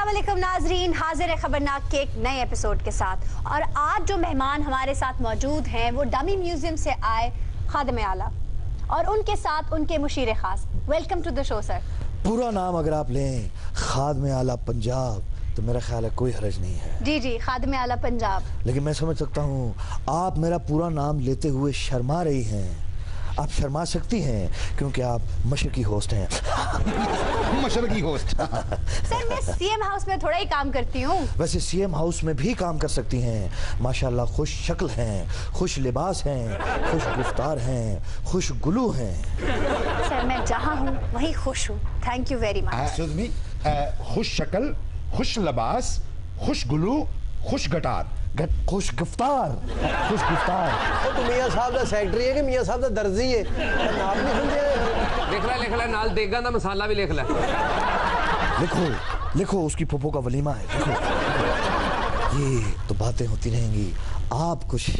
अस्सलाम वालेकुम नाजरीन, हाजिर है खबरनाक के एक नए एपिसोड के साथ। और आज जो मेहमान हमारे साथ मौजूद हैं वो डमी म्यूजियम से आए खादिम आला और उनके साथ उनके मुशीर खास। Welcome to the show sir. पूरा नाम अगर आप लें खादिम आला पंजाब तो मेरा ख्याल है कोई हर्ज नहीं है। जी जी, खादिम आला पंजाब। लेकिन मैं समझ सकता हूँ आप मेरा पूरा नाम लेते हुए शर्मा रही हैं। आप शर्मा सकती हैं क्योंकि आप मशरकी होस्ट हैं। मशरकी होस्ट। सर मैं सीएम हाउस में थोड़ा ही काम करती हूँ। वैसे सीएम हाउस में भी काम कर सकती हैं। माशाल्लाह खुश शक्ल हैं, खुश लिबास हैं, खुश गिफ्तार हैं, खुश गुलू हैं। सर मैं जहाँ हूँ वहीं खुश हूँ। Thank you very much. खुश शक्ल, खुश लिबास, खुश गुलू, खुश गटार, खुश गिफ्तार, खुश गिफ्तार। तो मियां साहब का सेक्रेटरी है कि मियां साहब का दर्जी है? नाम नहीं समझे। लिख ले नाल देगा ना मसाला भी लिख ले। लिखो लिखो, उसकी फूफो का वलीमा है। लिखो। ये तो बातें होती रहेंगी, आप कुछ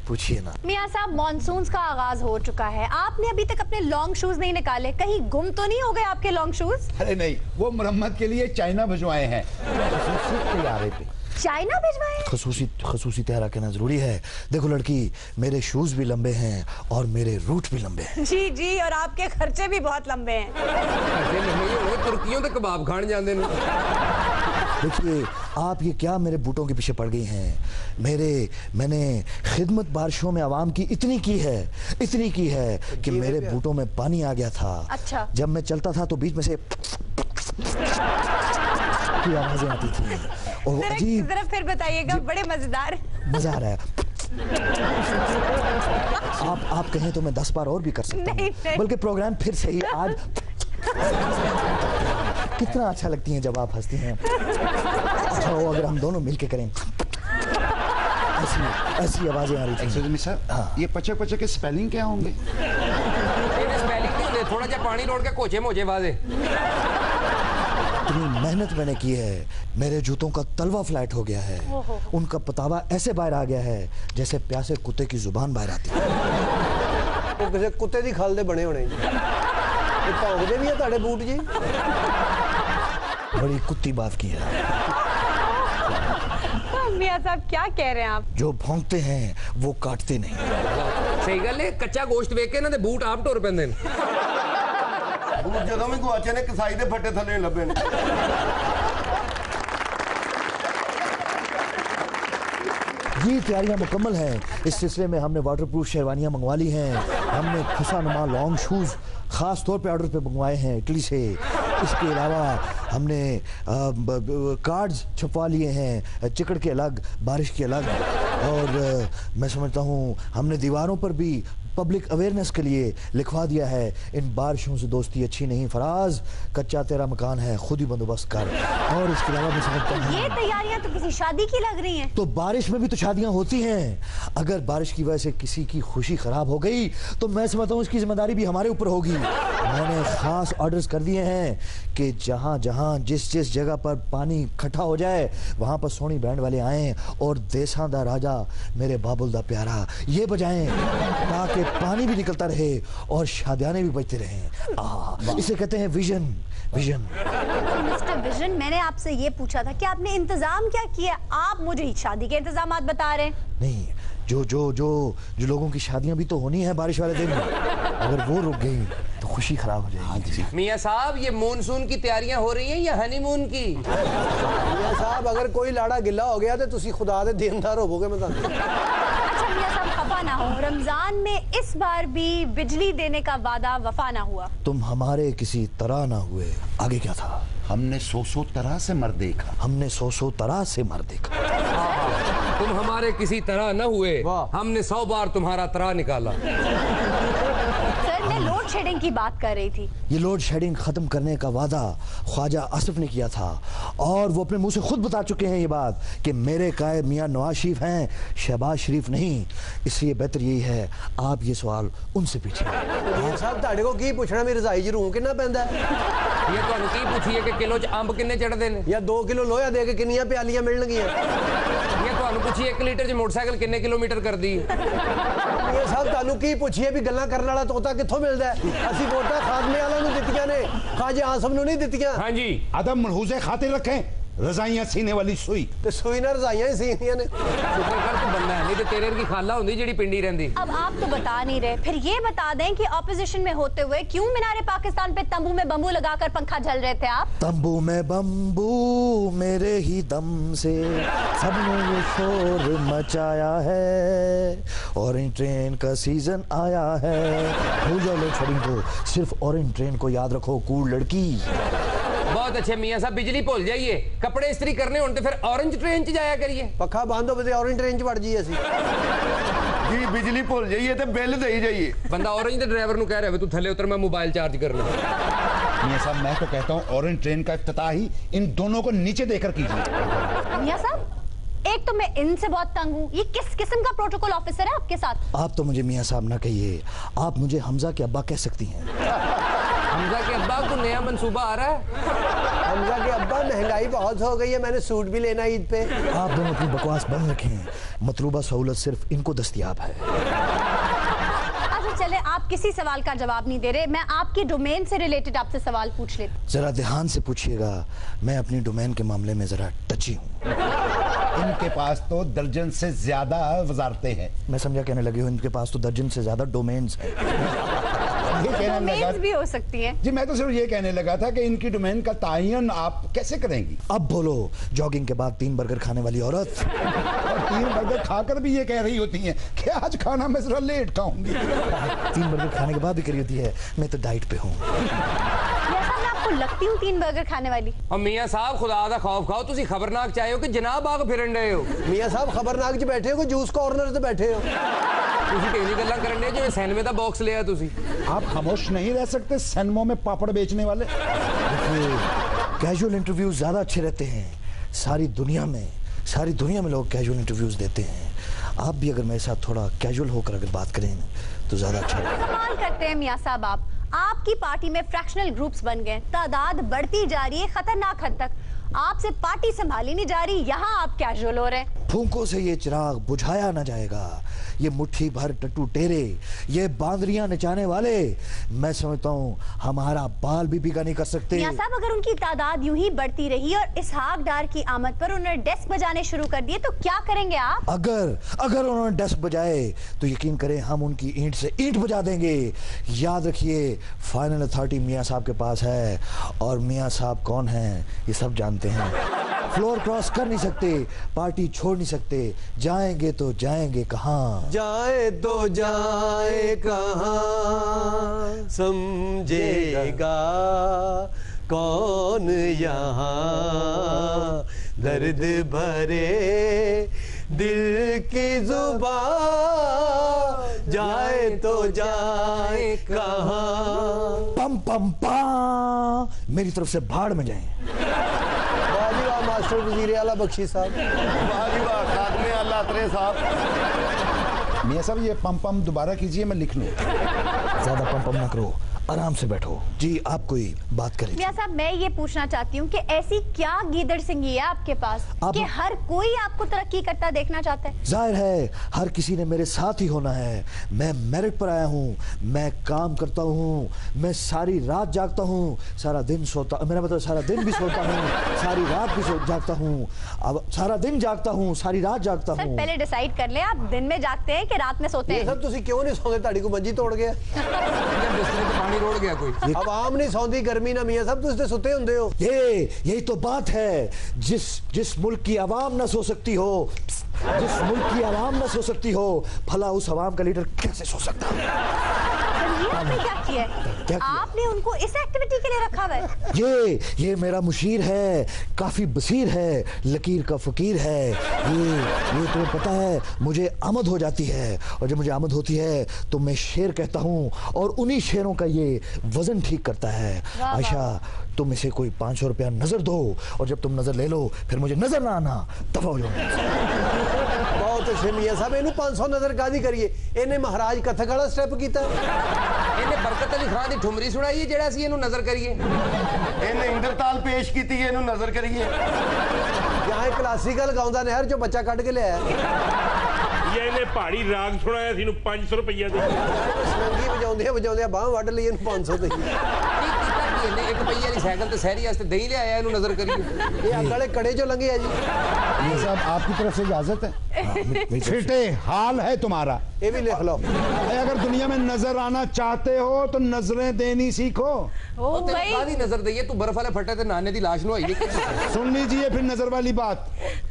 पूछिए ना। मियां साहब मॉनसून का आगाज हो चुका है, आपने अभी तक अपने लॉन्ग शूज नहीं निकाले, कहीं गुम तो नहीं हो गए आपके लॉन्ग शूज? अरे नहीं, वो मरम्मत के लिए चाइना भिजवाए हैं। चाइना भिजवाए? खसूसी तैयारा कहना जरूरी है। देखो लड़की, मेरे शूज भी लंबे हैं और मेरे रूट भी लंबे हैं। जी जी, और आपके खर्चे भी बहुत लंबे हैं। तुर्कियों के कबाब खान जाते हैं। देखिए आप ये क्या मेरे बूटों के पीछे पड़ गई हैं। मैंने खिदमत बारिशों में आवाम की इतनी की है कि मेरे बूटों में पानी आ गया था। अच्छा। जब मैं चलता था तो बीच में से की आवाजें आती थी और अजीब। जरा फिर बताइएगा, बड़े मजेदार। मजा आ रहा है। आप कहें तो मैं 10 बार और भी कर सकता हूँ, बल्कि प्रोग्राम फिर से ही आज। कितना अच्छा लगती हैं जब आप हंसती हैं। अच्छा हो अगर हम दोनों मिलके करें। ऐसी आवाजें आ रही थी। सर, हाँ। ये पचे पचे के स्पेलिंग क्या होंगे? स्पेलिंग थोड़ा सा पानी रोड के कोचे मोचे वाजे। इतनी मेहनत मैंने की है, मेरे जूतों का तलवा फ्लैट हो गया है। उनका पतावा ऐसे बाहर आ गया है जैसे प्यासे कुत्ते की जुबान बाहर आती है। तो किसी कुत्ते दी खाल दे बने होने। भौंकदे भी है ताड़े बूट जी। बड़ी कुत्ती बात की है। मियां साहब क्या कह रहे हैं आप? जो भौंकते हैं वो काटते नहीं। सही गल है, कच्चा गोश्त वेख के ना ते बूट आप टुर पैंदे ने। बूट जदों भी गुआचे ने कसाई दे फट्टे थल्ले लभे ने। ये तैयारियां मुकम्मल हैं। इस सिलसिले में हमने वाटरप्रूफ शेरवानियां मंगवा ली हैं। हमने खुशानुमा लॉन्ग शूज खास तौर पे ऑर्डर पे मंगवाए हैं इटली से। इसके अलावा हमने कार्ड्स छपवा लिए हैं, चिकड़ के अलग, बारिश के अलग। और मैं समझता हूँ हमने दीवारों पर भी पब्लिक अवेयरनेस के लिए लिखवा दिया है, इन बारिशों से दोस्ती अच्छी नहीं फराज, कच्चा तेरा मकान है, खुद ही बंदोबस्त कर। और इसके अलावा मैं समझता हूँ ये तैयारियां तो किसी शादी की लग रही हैं। तो बारिश में भी तो शादियां होती हैं। अगर बारिश की वजह से किसी की खुशी खराब हो गई तो मैं समझता हूँ इसकी जिम्मेदारी भी हमारे ऊपर होगी। मैंने खास ऑर्डर्स कर दिए हैं कि जहाँ जहाँ जिस जिस जगह पर पानी इकट्ठा हो जाए वहाँ पर सोनी बैंड वाले आएँ और देसा दा राजा मेरे बाबुल दा प्यारा ये बजाएं ताकि पानी भी निकलता रहे और शादियाने भी बजते रहें। इसे कहते हैं विजन। मिस्टर विजन, मैंने आपसे ये पूछा था कि आपने इंतजाम क्या किया, आप मुझे शादी के इंतजामात बता रहे हैं। नहीं, जो लोगों की शादियां भी तो होनी है बारिश वाले दिन, अगर वो रुक गई तो खुशी खराब हो जाएगी। मियां साहब ये मानसून की तैयारियां हो रही हैं या हनीमून की? मियां साहब अगर कोई लाड़ा गिला हो गया तो तुसी खुदा दे देनदार होवोगे। मैं अच्छा मियां साहब खफा ना हो, रमजान में इस बार भी बिजली देने का वादा वफा ना हुआ। तुम हमारे किसी तरह ना हुए। आगे क्या था? हमने 100 तरह से मर देखा। हमने 100 तरह से मर देखा। तुम हमारे किसी तरह न हुए, हमने 100 बार तुम्हारा तरा निकाला। सर मैं लोड शेडिंग की बात कर रही थी। ये लोड शेडिंग खत्म करने का वादा ख्वाजा आसिफ ने किया था और वो अपने मुंह से खुद बता चुके हैं ये बात कि मेरे कायद मियां नवाज शरीफ हैं, शहबाज शरीफ नहीं। इसलिए बेहतर यही है आप ये सवाल उनसे पूछिए। मियां साहब ताड़े को की पूछना, मेरी रजाई च रूह कितना पैंदा है? ये ਤੁਹਾਨੂੰ ਕੀ ਪੁੱਛੀਏ ਕਿ ਕਿਲੋ ਚ ਅੰਬ ਕਿੰਨੇ ਚੜਦੇ ਨੇ ਜਾਂ 2 ਕਿਲੋ ਲੋਹਾ ਦੇ ਕੇ ਕਿੰਨੀਆਂ ਪਿਆਲੀਆਂ ਮਿਲਣਗੀਆਂ? ਇਹ ਤੁਹਾਨੂੰ ਪੁੱਛੀਏ 1 ਲੀਟਰ ਚ ਮੋਟਰਸਾਈਕਲ ਕਿੰਨੇ ਕਿਲੋਮੀਟਰ ਕਰਦੀ ਹੈ? ਇਹ ਸਭ ਤੁਹਾਨੂੰ ਕੀ ਪੁੱਛੀਏ ਵੀ ਗੱਲਾਂ ਕਰਨ ਵਾਲਾ ਤੋਤਾ ਕਿੱਥੋਂ ਮਿਲਦਾ ਹੈ? ਅਸੀਂ ਵੋਟਾਂ ਖਾਦਮੇ ਵਾਲਿਆਂ ਨੂੰ ਦਿੱਤੀਆਂ ਨੇ, ਖਾਜੇ ਆਸਮ ਨੂੰ ਨਹੀਂ ਦਿੱਤੀਆਂ। ਹਾਂਜੀ अदब मनहूसे खातिर रखें, रजाइयां सीने वाली सुई। ਤੇ ਸੂਈ ਨਾਲ ਰਜ਼ਾਈਆਂ ਹੀ ਸੀਨੀਆਂ ਨੇ। शुक्र कर तू बंदा है, नहीं तो तेरे की खाला होंगी जेडी पिंडी रहंदी। अब आप तो बता नहीं रहे, फिर ये बता दें कि ऑपोजिशन में होते हुए क्यों मीनारे पाकिस्तान पे तंबू में बम्बू लगाकर पंखा झल रहे थे आप? तंबू में बम्बू मेरे ही दम से सबने ये शोर मचाया है, ऑरेंज ट्रेन का सीजन आया है। भूल जाओ लोड शेडिंग को, सिर्फ ऑरेंज ट्रेन को याद रखो कूल लड़की। बहुत अच्छे मियां साहब, बिजली भूल जाइए, कपड़े इस्त्री करने होने तो फिर ऑरेंज ट्रेन च जाया करिए। ਪੱਖਾ ਬੰਦ ਹੋਵੇ ਤੇ ਔਰੇਂਜ ਟ੍ਰੇਨ 'ਚ ਵੜ ਜਾਈਏ ਅਸੀਂ। जी बिजली भूल जाइए तो बिल दे जाइए। बंदा ऑरेंज के ड्राइवर को कह रहा है तू थले उतर, मैं मोबाइल चार्ज करना। मियां साहब मैं तो कहता हूँ ऑरेंज ट्रेन का इफ्तिताह ही इन दोनों को नीचे देकर कीजिए। मियां साहब, एक तो मैं इनसे बहुत तंग हूँ, ये किस किस्म का प्रोटोकॉल ऑफिसर है आपके साथ? आप तो मुझे मियां साहब ना कहिए, आप मुझे हमजा के अब्बा कह सकती हैं। हमजा के अब्बा को नया मंसूबा आ रहा है। हमजा के अब्बा महंगाई बहुत हो गई है, मैंने सूट भी लेना ईद पे। आप दोनों अपनी बकवास बंद रखें, मतलूबा सहूलत सिर्फ इनको दस्तयाब है। अच्छा चले, आप किसी सवाल का जवाब नहीं दे रहे, मैं आपकी डोमेन से रिलेटेड आपसे सवाल पूछ लेती। जरा ध्यान से पूछिएगा, मैं अपनी डोमेन के मामले में जरा टची हूँ। इनके पास तो दर्जन से ज्यादा वजारतें हैं। मैं समझा कहने लगे हूँ इनके पास तो दर्जन से ज्यादा डोमेन्स हैं। ये कहने लगा डोमेन्स भी हो सकती हैं। जी, मैं तो सिर्फ ये कहने लगा था कि इनकी डोमेन का तायन आप कैसे करेंगी। अब बोलो, जॉगिंग के बाद 3 बर्गर खाने वाली औरत और 3 बर्गर खाकर भी ये कह रही होती हैं कि आज खाना मैं जरा लेट खाऊंगी। 3 बर्गर खाने के बाद भी करी होती है मैं तो डाइट पे हूँ। ऐसा मैं आपको लगती हूँ 3 बर्गर खाने वाली? और मियां साहब खुदा दा खौफ खाओ, तुसी खबरनाक चाहे हो कि जनाब आग फिरन रहे हो। ਮੀਆਂ ਸਾਹਿਬ ਖਬਰਨਾਕ 'ਚ ਬੈਠੇ ਹੋ ਕਿ ਜੂਸ ਕਾਰਨਰ ਤੇ ਬੈਠੇ ਹੋ? तुसी किहड़ी गल्लां करन दे जिवें सिनेमे दा बॉक्स लिया तुसी। आप खामोश नहीं रह सकते सैनमो में पापड़ बेचने वाले। देखिए, कैजुअल इंटरव्यूज ज्यादा अच्छे रहते हैं। सारी दुनिया में लोग कैजुअल इंटरव्यूज देते हैं। आप भी अगर मेरे साथ थोड़ा कैजुअल होकर अगर बात करें तो ज्यादा अच्छा लगेगा। कमाल करते हैं मियां साहब आप। आपकी पार्टी में फ्रैक्शनल ग्रुप्स बन गए, तादाद बढ़ती जा रही है खतरनाक हद तक। आपसे पार्टी संभाली नहीं जा रही, यहाँ आप कैजुअल हो रहे हैं। फूंकों से ये चिराग बुझाया न जाएगा। ये मुट्ठी भर टट्टू टेरे, ये बांदरियां नचाने वाले, मैं समझता हूँ हमारा बाल भी भीगा नहीं कर सकते। मियां साहब, अगर उनकी तादाद यूं ही बढ़ती रही और इसहाक डार की आमद पर उन्होंने डेस्क बजाने शुरू कर दिए तो क्या करेंगे आप? अगर उन्होंने डेस्क बजाए तो यकीन करें हम उनकी ईंट से ईंट बजा देंगे। याद रखिए, फाइनल अथॉरिटी मियां साहब के पास है और मियां साहब कौन हैं ये सब जानते हैं। फ्लोर क्रॉस कर नहीं सकते, पार्टी छोड़ नहीं सकते, जाएंगे तो जाएंगे कहाँ? जाए तो जाए कहाँ, समझेगा कौन यहाँ, दर्द भरे दिल की जुबान, जाए तो जाए कहाँ। पम पम पा, मेरी तरफ से भाड़ में जाएं। मास्टर वजीर आला बख्शी साहब। वाह जी वाह, खादमे आला अतरे साहब। मियां साहब ये पम पम दोबारा कीजिए, मैं लिख लूं। ज्यादा पम पम ना करो, आराम से बैठो। जी आप कोई बात करें। मियां साहब, मैं ये पूछना चाहती हूँ कि ऐसी क्या गीदड़ सिंगी है आपके पास कि हर कोई आपको तरक्की करता देखना चाहता है? जाहिर है हर किसी ने मेरे साथ ही होना है। मैं मेरिट पर आया हूँ, मैं काम करता हूँ, मैं सारी रात जागता हूँ, सारा दिन सोता, मेरा मतलब सारा दिन भी सोता हूँ, सारी रात भी जागता हूँ, अब सारा दिन जागता हूँ, सारी रात जागता सर हूँ। पहले डिसाइड कर ले, आप दिन में जागते हैं कि रात में सोते हैं? सब तुसी क्यों नहीं सोते? ताड़ी को मंजी तोड़ गया, पानी रोड़ गया कोई। आवाम नहीं सौंदी गर्मी ना मियां साहब, तुसी सुते हुंदे हो। यही तो बात है, जिस मुल्क की आवाम न सो सकती हो, जिस मुल्क की आवाम न सो सकती हो, भला उस आवाम का लीडर कैसे सो सकता है? आपने क्या किया है? क्या किया? आपने उनको इस एक्टिविटी के लिए रखा हुआ है? ये मेरा मुशीर है, काफी बसीर है, लकीर का फकीर है। ये तुम्हें पता है, मुझे आमद हो जाती है और जब मुझे आमद होती है तो मैं शेर कहता हूँ और उन्हीं शेरों का ये वजन ठीक करता है। आयशा, तुम इसे कोई 500 रुपया नजर दो और जब तुम नजर ले लो फिर मुझे नजर ना आना, दफा हो जाओ। बहुत अच्छे मियां साहब, इन्हें 500 नजर कादी करिए, इन्हें महाराज कथक वाला स्टेप कीता। इन्हें बरकत अली खान दी ठुमरी सुनाई है जेड़ा सी इन्हू नजर करिए। इन्हें इंद्रताल पेश की थी, इन्हू नजर करिए। यहाँ क्लासिकल गाउंदा नहर चो बच्चा कट के लिया ये इन्हें पहाड़ी राग सुनाया सी 500 रुपया दे। सरंगी बजाउंदे बांह वड लई 500 दी। ਇਹਨੇ ਇੱਕ ਪਹੀਏ ਵਾਲੀ ਸਾਈਕਲ ਤੇ ਸ਼ਹਿਰੀ ਵਾਸਤੇ ਦਹੀਂ ਲਿਆਇਆ ਇਹਨੂੰ ਨਜ਼ਰ ਕਰੀਏ ये अगले कड़े जो लगे है जी ये सब आपकी तरफ से इजाजत है फिटे हाल है तुम्हारा ये भी लिख लो अगर दुनिया में नजर आना चाहते हो तो नजरें देनी सीखो ओ भाई ਕਾਹਦੀ ਨਜ਼ਰ ਦਈਏ ਤੂੰ ਬਰਫ ਵਾਲੇ ਫੱਟੇ ਤੇ ਨਾਨੇ ਦੀ ਲਾਸ਼ ਨੂੰ ਆਈਏ सुन लीजिए फिर नजर वाली बात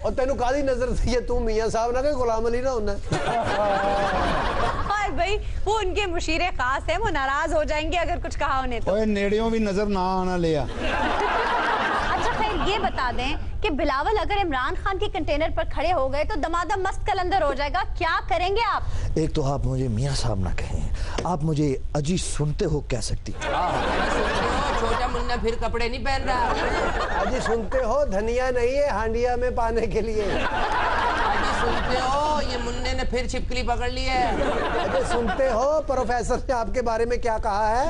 और तेनू कादी नजर दी है तू मियां साहब ना के गुलाम अली ना होना और भाई वो उनके मुशीरे खास है, वो नाराज हो जाएंगे अगर कुछ कहा उन्हें तो। ओए नेड़ियों भी नजर ना आना लिया अच्छा खैर ये बता दें कि बिलावल अगर इमरान खान के कंटेनर पर खड़े हो गए तो दमादम मस्त कलंदर हो जाएगा, क्या करेंगे आप? एक तो आप मुझे मियाँ साहब ना कहें, आप मुझे अजी सुनते हो कह सकती। छोटा मुन्ना फिर कपड़े नहीं पहन रहा अजी सुनते हो धनिया नहीं है हांडिया में पाने के लिए अजी सुनते हो ये मुन्ने ने फिर छिपकली पकड़ ली है अजी सुनते हो प्रोफेसर ने आपके बारे में क्या कहा है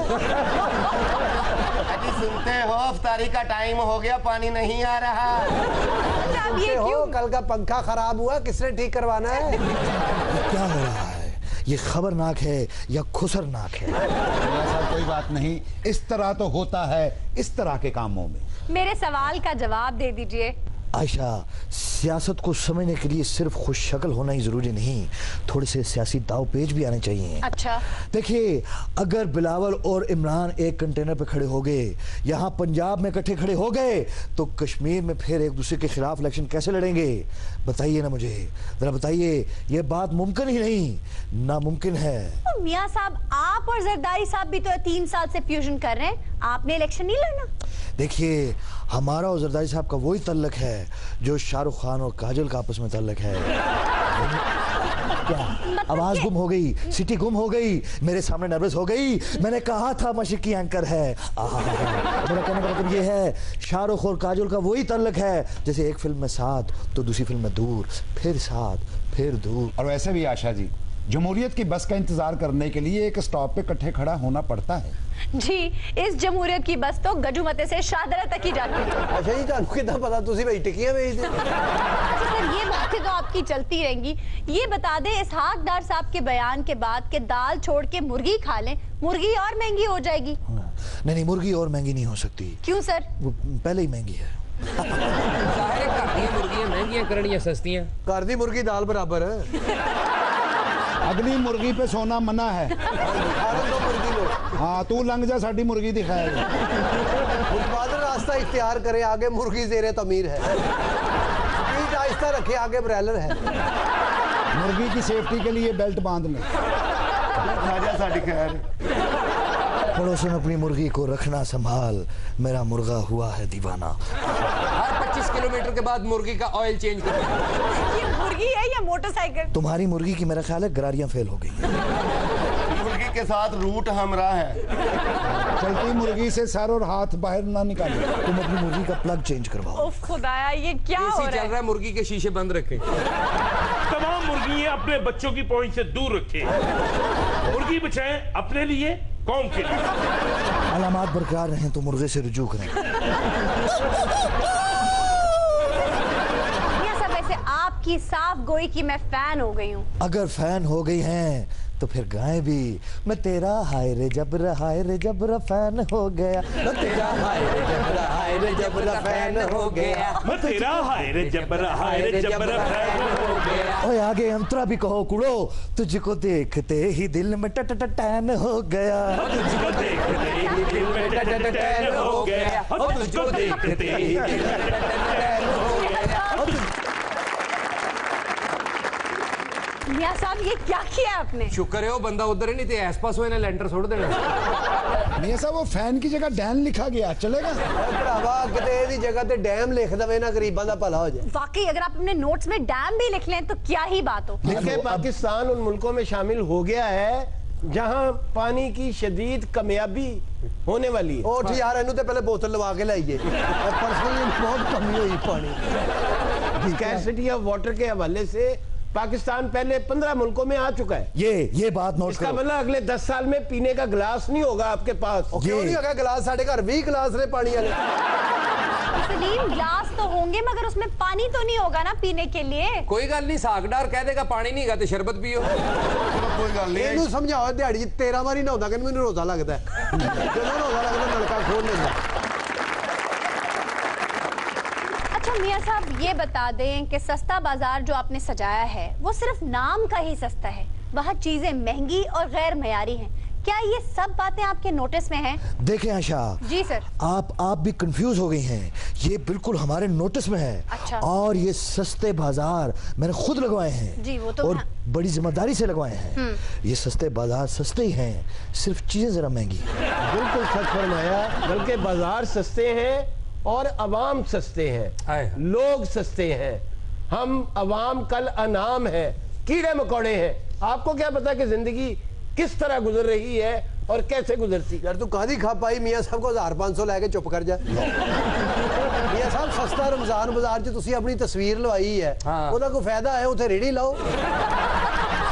अजी सुनते हो अफ्तारी का टाइम हो गया पानी नहीं आ रहा अब ये सुनते हो क्यों? कल का पंखा खराब हुआ किसने ठीक करवाना है क्या हो रहा है? ये खबरनाक है या खुसरनाक है? ऐसा कोई बात नहीं इस तरह तो होता है इस तरह के कामों में मेरे सवाल का जवाब दे दीजिए। आयशा, सियासत को समझने के लिए सिर्फ खुश शक्ल होना ही जरूरी नहीं, थोड़े से सियासी दाव पेच भी आने चाहिए। अच्छा देखिए, अगर बिलावल और इमरान एक कंटेनर पे खड़े हो गए, यहाँ पंजाब में इकट्ठे खड़े हो गए, तो कश्मीर में फिर एक दूसरे के खिलाफ इलेक्शन कैसे लड़ेंगे? बताइए ना मुझे, जरा बताइए। ये बात मुमकिन ही नहीं, नामुमकिन है। तो मियाँ साहब, आप और जरदारी साहब भी तो 3 साल से फ्यूजन कर रहे हैं, आपने इलेक्शन नहीं लड़ना? देखिए, हमारा और जरदारी साहब का वही तल्लक है जो शाहरुख खान और काजल का आपस में तल्लक है। क्या आवाज गुम हो गई, सिटी गुम हो गई, मेरे सामने नर्वस हो गई। मैंने कहा था मशिकी एंकर है। मेरा कहने का मतलब ये है, शाहरुख और काजल का वही तल्लक है जैसे एक फिल्म में साथ तो दूसरी फिल्म में दूर, फिर साथ फिर दूर। और वैसे भी आशा जी, जमहूरियत की बस का इंतजार करने के लिए एक स्टॉप पे इकट्ठे खड़ा होना पड़ता है। जी, इस जमहूरियत की बस तो गजुमते से शाहदरा तक ही जाती है। अच्छा जी ਤੁਹਾਨੂੰ ਕਿਦਾਂ ਪਤਾ ਤੁਸੀਂ भाई टिकियां बेचते अच्छा सर, ये बातें तो आपकी चलती रहेंगी। ये बता दें इसहाक डार साहब के बयान के बाद कि दाल छोड़ के मुर्गी खा लें, मुर्गी और महंगी हो जाएगी। नहीं, मुर्गी और महंगी नहीं हो सकती, क्यों सर? वो पहले ही महंगी है। सारे घर दी मुर्गियां महंगियां करनियां सस्तियां घर दी मुर्गी दाल बराबर है अगली मुर्गी पे सोना मना है। खाने दो मुर्गी लो हाँ तू लंघ जा साडी मुर्गी दिखाएगा। उत्पादन रास्ता इख्तियार करे आगे मुर्गी ज़ेरे तमीर है स्पीड आहिस्ता रखे आगे ब्रैलर है मुर्गी की सेफ्टी के लिए बेल्ट बांध ले। खाजा साडी खैर पड़ोसन अपनी मुर्गी को रखना संभाल, मेरा मुर्गा हुआ है दीवाना। हर 25 किलोमीटर के बाद मुर्गी का ऑयल चेंज कर ये मुर्गी है या मोटरसाइकिल? तुम्हारी मुर्गी की मेरा ख्याल है गरारियां फेल हो गई। मुर्गी के साथ रूट हमरा है चलती मुर्गी से सर और हाथ बाहर ना निकाले। तुम अपनी मुर्गी का प्लग चेंज करवाओ। उफ खुदाया, ये क्या हो एसी रहा चल है? रहा है, मुर्गी के शीशे बंद रखें। तमाम मुर्गियां अपने बच्चों की पहुंच से दूर रखें। मुर्गी बचाएं अपने लिए, कौम के लिए। अलामात बरकरार रहें तो मुर्गे से रुजू करें। मियां साहब, वैसे आपकी साफ गोई की मैं फैन हो गई हूँ। अगर फैन हो गई हैं तो फिर गाएं भी। मैं तेरा हाय रे जबरा फैन हो गया। मैं तेरा हाय रे जबरा फैन हो गया मैं तेरा हाय रे जबरा फैन हो गया। ओए आगे अंतरा भी कहो कुड़ो, तुझको देखते ही दिल में टैन हो गया। तुझको देखते ही दिल में टैन हो गया। तुझको देखते ही दिल में टैन हो गया। मियां साहब, ये क्या किया आपने? शुक्र है वो बंदा उधर ही नहीं थे, आसपास हुए ना लेंटर छोड़ देना। मियां साहब वो फैन की जगह डैन लिखा गया, चलेगा? भरावा किते दी जगह ते डैम लिख दवे ना गरीबां दा भला हो जाए वाकई अगर आप अपने नोट्स में डैम भी लिख लें तो क्या ही बात हो। देखिए पाकिस्तान उन मुल्कों में शामिल हो गया है जहां पानी की शदीद कमियाबी होने वाली है। और यार इन्हों ते पहले बोतल लगा के लाइए, पर्सनली बहुत कमी हुई पानी स्कैर्सिटी ऑफ वाटर के हवाले से पाकिस्तान पहले 15 मुल्कों में आ चुका है। ये बात नोट इसका करो। मतलब अगले 10 साल में पीने का गिलास नहीं होगा आपके पास। क्यों नहीं होगा गिलास? साढ़े घर 20 गिलास ने पानी वाले। सलीम ग्लास तो होंगे मगर उसमें पानी तो नहीं होगा ना पीने के लिए। कोई गल नहीं, सागडार कह देगा पानी नहीं गा तो शरबत पियो। कोई गल नहीं ਇਹਨੂੰ ਸਮਝਾਓ ਦਿਹਾੜੀ 13 ਵਾਰੀ ਨਹਾਉਂਦਾ ਕਿ ਮੈਨੂੰ ਰੋਜ਼ਾ ਲੱਗਦਾ ਜਦੋਂ ਰੋਜ਼ਾ ਲੱਗਦਾ ਨਲਕਾ ਖੋਲ ਲੈਂਦਾ। अच्छा मियां साहब ये बता दें कि सस्ता बाजार जो आपने सजाया है वो सिर्फ नाम का ही सस्ता है, वहाँ चीजें महंगी और गैर मयारी हैं। क्या ये सब बातें आपके नोटिस में हैं? देखें आशा, जी सर। आप भी कंफ्यूज हो गई हैं। ये बिल्कुल हमारे नोटिस में है। अच्छा। और ये सस्ते बाजार मैंने खुद लगवाए हैं। जी, वो तो और बड़ी जिम्मेदारी से लगवाए हैं। ये सस्ते बाजार सस्ते ही हैं, सिर्फ चीजें जरा महंगी हैं। बिल्कुल सच फरमाया, बल्कि बाजार सस्ते हैं और अवाम सस्ते हैं, लोग सस्ते हैं। हम अवाम कल अनाम है, कीड़े मकोड़े हैं। आपको क्या पता कि जिंदगी किस तरह गुजर रही है और कैसे गुजरती। यार तू कादी खा पाई मियां साहब को 1500 लेके चुप कर जा। मियां साहब सस्ता रमजान बाजार च तुसी अपनी तस्वीर लवाई है, ਉਹਦਾ ਕੋਈ ਫਾਇਦਾ ਹੈ ਉੱਥੇ ਰੇੜੀ ਲਾਓ।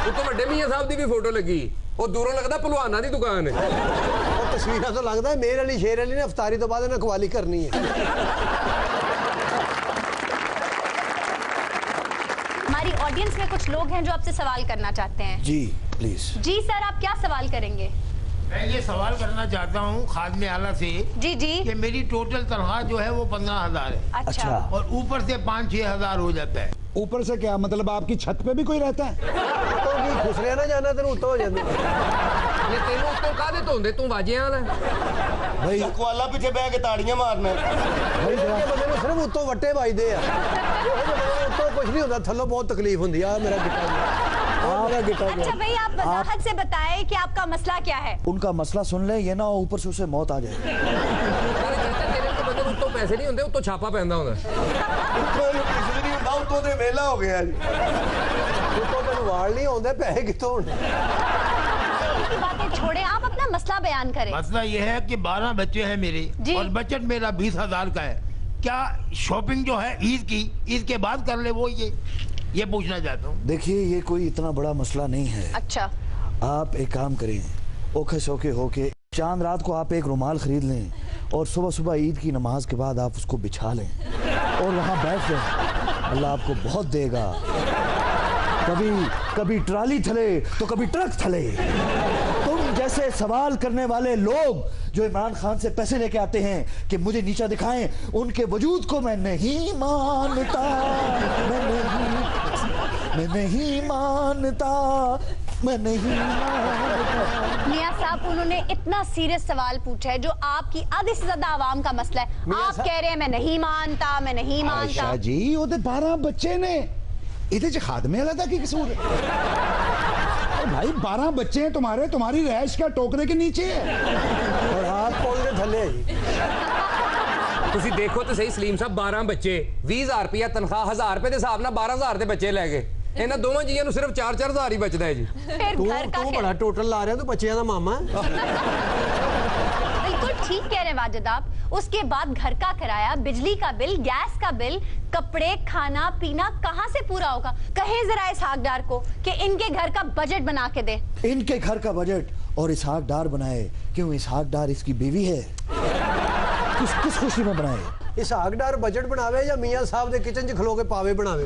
ਉੱਤੋਂ ਵੱਡੇ ਮੀਆਂ ਸਾਹਿਬ ਦੀ ਵੀ ਫੋਟੋ ਲੱਗੀ, ਉਹ ਦੂਰੋਂ ਲੱਗਦਾ ਭਲਵਾਨਾਂ ਦੀ ਦੁਕਾਨ ਹੈ। ਉਹ ਤਸਵੀਰਾਂ ਤੋਂ ਲੱਗਦਾ ਮੇਰੇ ਵਾਲੀ ਸ਼ੇਰ ਵਾਲੀ ਨੇ ਇਫਤਾਰੀ ਤੋਂ ਬਾਅਦ ਇਹਨਾਂ ਕਵਾਲੀ ਕਰਨੀ ਹੈ। हमारी ऑडियंस में कुछ लोग हैं जो आपसे सवाल करना चाहते हैं। जी प्लीज। जी सर, आप क्या सवाल करेंगे? मैं ये सवाल करना चाहता हूँ खाद्य आला से जी जी कि मेरी टोटल तनख्वाह जो है वो 15,000 है। अच्छा। और ऊपर से 5-6 हजार हो जाता है। ऊपर से क्या मतलब, आपकी छत पे भी कोई रहता है? तो भी खुसरिया ना जाना तेन उत्तो हो जाती। ये तेनू उत्तों कादे धोंदे, तू वाजियां वाला भाई कुआला पीछे बह के ताड़ियां मारना। भाई बंदे ਨੂੰ ਸਿਰਫ ਉੱਤੋਂ ਵੱਟੇ ਵੱਜਦੇ ਆ, ਉੱਤੋਂ कुछ नहीं होता, थल्लों बहुत तकलीफ होती है। मेरा गिटा मेरा गिटा। अच्छा भाई, आप वजाहत से बताएं कि आपका मसला क्या है? उनका मसला सुन ले, ये ना हो ऊपर से उसे मौत आ जाए। तेरे को बंदे उत्तों पैसे नहीं होंगे, उत्तों छापा पैंदा होंदा। ਉੱਤੋਂ ਨੂੰ ਕਿਸੇ ਨਹੀਂ ਹੁੰਦਾ, ਉੱਤੋਂ ਦੇ ਵੇਲਾ ਹੋ ਗਿਆ ਜੀ। ਉੱਤੋਂ ਤੈਨੂੰ ਵਾਲ ਨਹੀਂ ਆਉਂਦੇ, ਪੈਸੇ ਕਿੱਥੋਂ ਹੋਣੇ? बातें छोड़े, आप अपना मसला बयान करें। मसला ये है कि 12 बच्चे हैं मेरे और बजट मेरा 20,000 का है। क्या शॉपिंग जो है ईद की, ईद के बाद कर ले वो, ये पूछना चाहता हूँ। देखिए ये कोई इतना बड़ा मसला नहीं है। अच्छा। आप एक काम करें, ओखे सोखे होके चांद रात को आप एक रुमाल खरीद लें और सुबह सुबह ईद की नमाज के बाद आप उसको बिछा लें और वहाँ बैठ लें। अल्लाह आपको बहुत देगा। कभी ट्राली थले तो कभी ट्रक थले। तुम जैसे सवाल करने वाले लोग जो इमरान खान से पैसे लेके आते हैं कि मुझे नीचा दिखाएं, उनके वजूद को मैं नहीं मानता, मैं नहीं मानता। मियां साहब, उन्होंने इतना सीरियस सवाल पूछा है जो आपकी आधे से ज्यादा आवाम का मसला है। आप कह रहे हैं मैं नहीं मानता, मैं नहीं मानता। आयशा जी, ओदे 12 बच्चे ने, इधे च खादमे वाला दा की कसूर है? भाई 12 बच्चे हैं तुम्हारे, तुम्हारी रैश क्या टोकरे के नीचे है? और आप कौन के थले ਤੁਸੀਂ ਦੇਖੋ ਤੇ ਸਹੀ ਸਲੀਮ ਸਾਹਿਬ, 12 ਬੱਚੇ, 20,000 ਰੁਪਇਆ ਤਨਖਾਹ, 1,000 ਰੁਪਏ ਦੇ ਹਿਸਾਬ ਨਾਲ 12,000 ਦੇ ਬੱਚੇ ਲੈ ਗਏ। ਇਹਨਾਂ ਦੋਵਾਂ ਜੀਆਂ ਨੂੰ ਸਿਰਫ 4-4,000 ਹੀ ਬਚਦਾ ਹੈ ਜੀ। तू बड़ा टोटल ला रहा है, तू बच्चियां दा मामा है। बिल्कुल ठीक कह रहे हैं वाजिद आप। उसके बाद घर का किराया, बिजली का बिल, गैस का बिल, कपड़े, खाना पीना कहाँ से पूरा होगा? कहें जरा इसहाक डार को कि इनके घर का बजट बना के दे। इनके घर का बजट और इसहाक डार बनाए। क्यों इसहाक डार इसकी बीवी है? किस खुशी में बनाए? इसहाक डार बजट बनावे या मियां साहब दे किचन च खलो के पावे बनावे?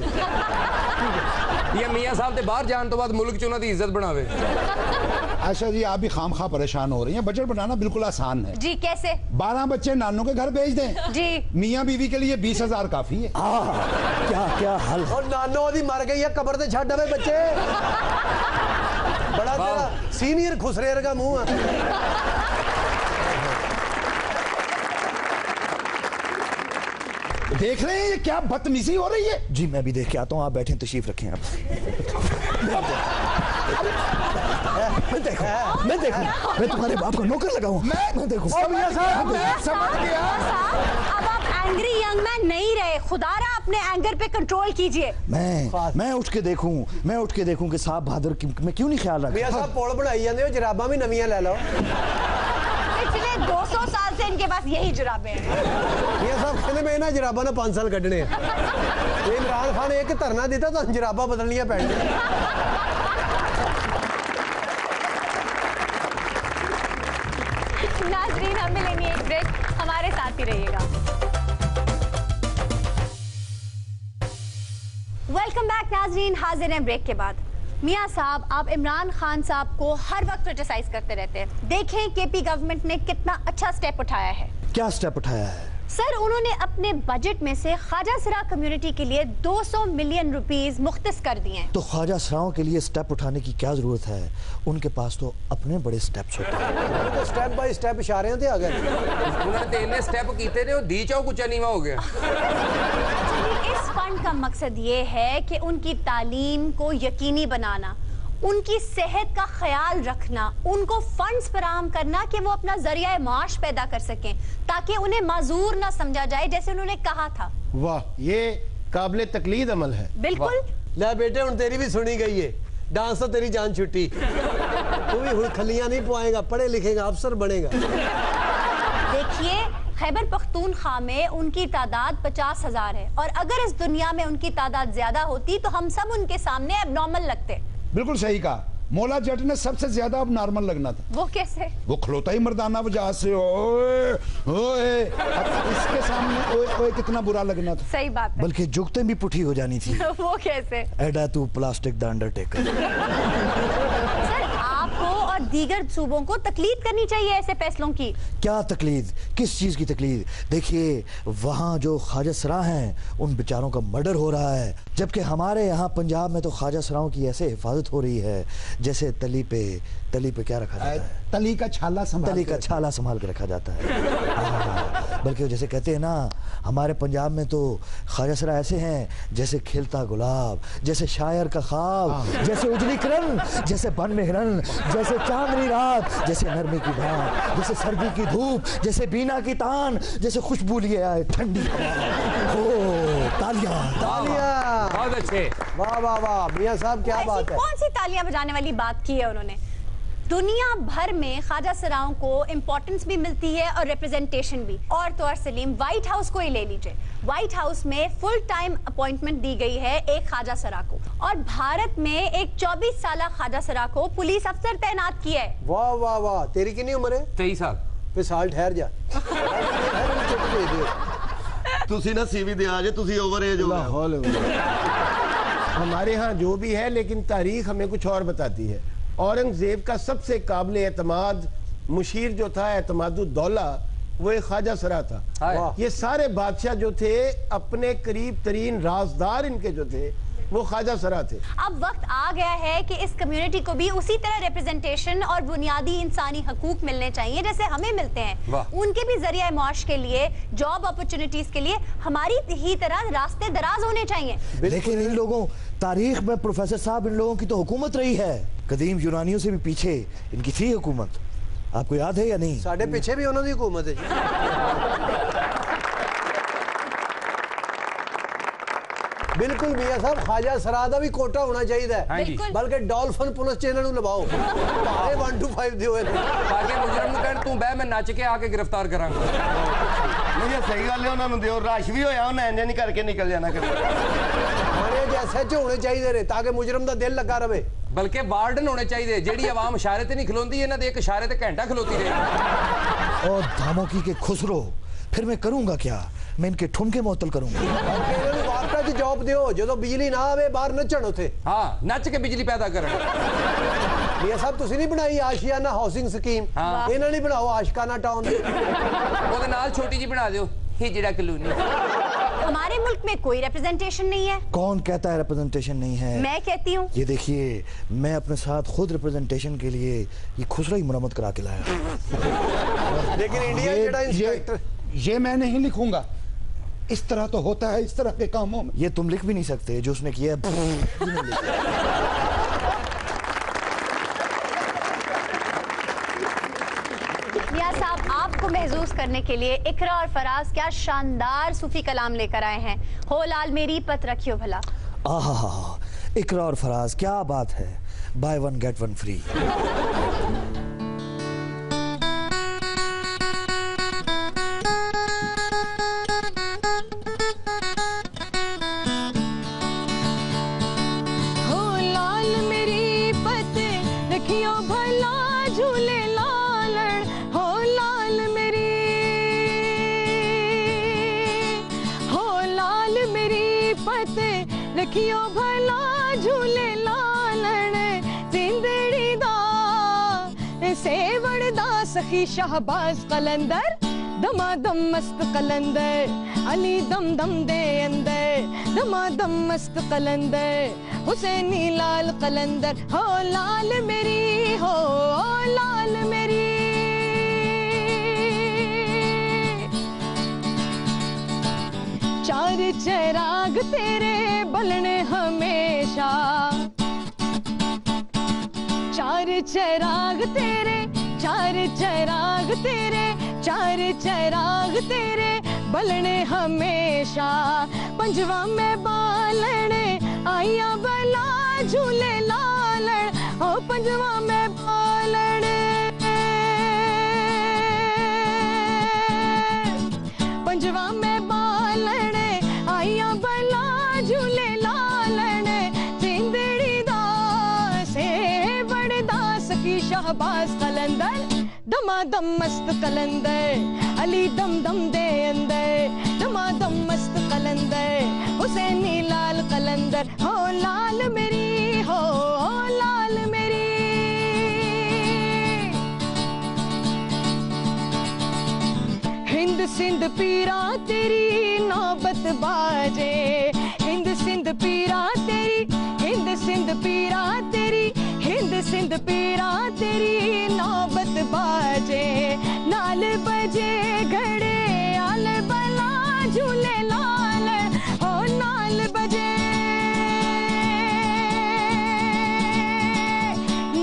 या मियां साहब दे बाहर जान तो बाद मुल्क च उन्हां दी इज्जत बनावे। आयशा जी, आप भी खामखा परेशान हो रही हैं। बजट बनाना बिल्कुल आसान है। जी कैसे? 12 बच्चे नानों के घर भेज दें। जी। मियां बीवी के लिए 20,000 काफी है। क्या हल है? और नानो दी मर गई है, कब्र ते छड्ड आवे बच्चे। बड़ा तेरा सीनियर खुसरेर का मुंह है। देख रहे हैं ये क्या बदतमीजी हो रही है? जी मैं भी देख के आता हूँ, आप बैठे, तशरीफ रखें आप। मैं देखूं, मैं तुम्हारे बाप को नौकर लगाऊं। मैं देखूं। समझ गया। अब आप एंग्री यंग मैन नहीं रहे, खुदारा अपने एंगर पे कंट्रोल कीजिए। मैं उठ के देखूं कि साहब बहादुर मैं क्यों नहीं ख्याल रखा। मियां साहब पोल बनाई जाते हो, जराबा भी नवियां ले लो। पिछले 200 साल से इनके पास यही जुराबे हैं। मियां साहब कहते मैं ना जराबा ना 5 साल कटने। इमरान खान एक धरना दिता तो जराबा बदलनियां पैणियां। नाज़रीन, हमें लेनी एक ब्रेक, हमारे साथ ही रहिएगा। बैक नाज़रीन, हाजिर हैं ब्रेक के बाद। मियां साहब, आप इमरान खान साहब को हर वक्त क्रिटिसाइज करते रहते हैं। देखें केपी गवर्नमेंट ने कितना अच्छा स्टेप उठाया है। क्या स्टेप उठाया है? सर, उन्होंने अपने बजट में से ख्वाजा सरा कम्युनिटी के लिए 200 मिलियन रुपीस मुख्तस कर दिए हैं। तो ख्वाजा सराओं के लिए स्टेप उठाने की क्या जरूरत है? उनके पास तो अपने बड़े स्टेप्स होते हैं। तो स्टेप बाय स्टेप इशारे होते आ गए। उन्होंने तो इतने स्टेप कीते ने, दी चाहो कुछ नीवा हो गया। इस फंड का मकसद ये है कि उनकी तालीम को यकीनी बनाना, उनकी सेहत का ख्याल रखना, उनको फंड्स फराहम करना कि वो अपना जरिया माश पैदा कर सकें, ताकि उन्हें माजूर ना समझा जाए, जैसे उन्होंने कहा था। वाह, ये काबिले तकलीद अमल है। बिल्कुल। ले बेटे, हुण तेरी भी सुनी गई है। डांस तो तेरी जान छुट्टी। तू भी हुण खलियां नहीं पवाएगा, पढ़े लिखेगा, अफसर बनेगा। देखिए, खैबर पख्तूनख्वा में उनकी तादाद 50,000 है, और अगर इस दुनिया में उनकी तादाद ज्यादा होती तो हम सब उनके सामने एबनॉर्मल लगते। बिल्कुल सही कहा। मौला जट ने सबसे ज्यादा अब नॉर्मल लगना था। वो कैसे? वो खलोता ही मर्दाना वजह से ओए ओए, अब इसके सामने ओए ओए कितना बुरा लगना था। सही बात है। बल्कि जुगते भी पुठी हो जानी थी। वो कैसे? एडा तू प्लास्टिक द अंडरटेकर। सर, आपको और दीगर सूबों को तकलीद करनी चाहिए ऐसे फैसलों की। क्या तकलीद? किस चीज की तकलीद? देखिए, वहाँ जो ख्वाजा सरा हैं उन बेचारों का मर्डर हो रहा है, जबकि हमारे यहाँ पंजाब में तो ख्वाजा सराओं की ऐसे हिफाजत हो रही है जैसे तली पे क्या रखा जाता है? तली का छाला संभाल के रखा जाता है। बल्कि जैसे कहते हैं ना, हमारे पंजाब में तो ख्वाजा सरा ऐसे हैं जैसे खिलता गुलाब, जैसे शायर का ख्वाब, जैसे उजली किरण, जैसे बन में हिरन, जैसे चांदनी रात, जैसे नरमी की भाप, जैसे सर्दी की धूप, जैसे बीना की तान, जैसे खुशबू लिए आए ठंडी हवा। तालियां तालियां। बहुत अच्छे। वाह वाह वाह, मियां साहब क्या बात है। कौन सी तालियां बजाने वाली बात की है उन्होंने। दुनिया भर में ख्वाजा सराओं को इंपॉर्टेंस भी मिलती है और रिप्रेजेंटेशन भी। और तो और सलीम, व्हाइट हाउस को ही ले लीजिए। व्हाइट हाउस में फुल टाइम अपॉइंटमेंट दी गई है एक ख्वाजा सरा को, और भारत में एक 24 साल ख्वाजा सरा को पुलिस अफसर तैनात किया है। वाह वाह वाह, तेरी कितनी उम्र है? 23 साल। फिर साल ठहर जा। ਤੁਸੀਂ ना सीवी दे आज ਤੁਸੀਂ ओवर एज हो गए। हमारे यहाँ जो भी है, लेकिन तारीख हमें कुछ और बताती है। औरंगजेब का सबसे काबिल एतमाद मुशीर जो था, एतमादुद्दौला, वो एक ख्वाजा सरा था। ये सारे बादशाह जो थे, अपने करीब तरीन राजदार इनके जो थे वो ख्वाजा सरा थे। अब वक्त आ गया है कि इस कम्युनिटी को भी उसी तरह रिप्रेजेंटेशन और बुनियादी इंसानी हकूक मिलने चाहिए जैसे हमें मिलते हैं। उनके भी जरिया माश के लिए, जॉब अपॉर्चुनिटीज के लिए हमारी ही तरह रास्ते दराज होने चाहिए। लेकिन इन लोगों, तारीख में प्रोफेसर साहब, इन लोगों की तो हुकूमत रही है। कदीम यूनानियों से भी पीछे इनकी थी हुकूमत। आपको याद है या नहीं? साढ़े पीछे भी उन्होंने हुकूमत है। बिल्कुल मियां साहब, ख्वाजा सरा दा भी कोटा होना चाहिए, बल्कि डॉल्फिन पुलिस चैनल लगाओ। 1 to 5 दियो ताकि मुजरम नु कहण तू बह मैं नच के आके गिरफ्तार करांगा। नहीं, ये सही गल है, उन्हां नु दियो। रश भी होया, उन्हें इंज नहीं करके निकल जाना कभी। थाने जैसे च होने चाहिए ने, ताकि मुजरम दा दिल लगा रहे। बल्कि वार्डन होने चाहिए, जेडी आवाम इशारे ते नहीं खलोंदी, इन्हां दे एक इशारे ते घंटा खलोती रहे। और धामोकी के खुसरो, फिर मैं करूंगा क्या? मैं इनके ठुमके मुअत्तल करूंगा। जॉब दियो, जो बिजली ना आवे बाहर नचण उथे। हाँ, नच के बिजली पैदा करन। मियां साहब, तुसी नहीं बनाई आशियाना हाउसिंग स्कीम? इन्हां नहीं बनाओ आशिकाना टाउन। ओदे नाल छोटी जी बना दियो, हिजड़ा कॉलोनी। हमारे मुल्क में कोई रिप्रेजेंटेशन नहीं है। कौन कहता है रिप्रेजेंटेशन नहीं है? मैं कहती हूँ। ये देखिए, मैं अपने साथ खुद रिप्रेजेंटेशन के लिए ये खुसरा ही मुरम्मत करा के लाया। लेकिन इंडिया ये मैं नहीं लिखूंगा। इस तरह तो होता है इस तरह के कामों में। ये तुम लिख भी नहीं सकते, जो उसने किया मियां साहब, आपको महसूस करने के लिए इकरा और फराज क्या शानदार सूफी कलाम लेकर आए हैं। हो लाल मेरी पत रखियो भला। आहा, इकरा और फराज, क्या बात है। Buy 1 get 1 free. रखियो भला झूले लालण जिंदड़ी दा सेवड़ दा सखी शहबाज कलंदर दमादम मस्त कलंदर अली दम दम दे अंदर दमादम मस्त कलंदर हुसैनी लाल कलंदर हो लाल मेरी हो लाल मेरी चार चिराग तेरे बलने हमेशा चार चिराग तेरे चार चिराग तेरे चार चिराग तेरे बलने हमेशा पंजवा में बालने आइया बला झूले लालण ओ पंजवा में बालने पंजवा में बालने आइया बला झूले लालण जिंदड़ी दा से बड़दा सखी शहबाज कलंदर दमादम मस्त कलंदर अली दम दम दे अंदर दमादम मस्त कलंदर हुसैनी लाल कलंदर हो लाल मेरी हो लाल मेरी हिंद सिंध पीरा तेरी नौबत बाजे हिंद सिंध पीरा तेरी हिंद सिंध पीरा तेरी हिंद सिंध पीरा तेरी नौबत बाजे नाल बजे घड़े आल बला झूले लाल ओ नाल बजे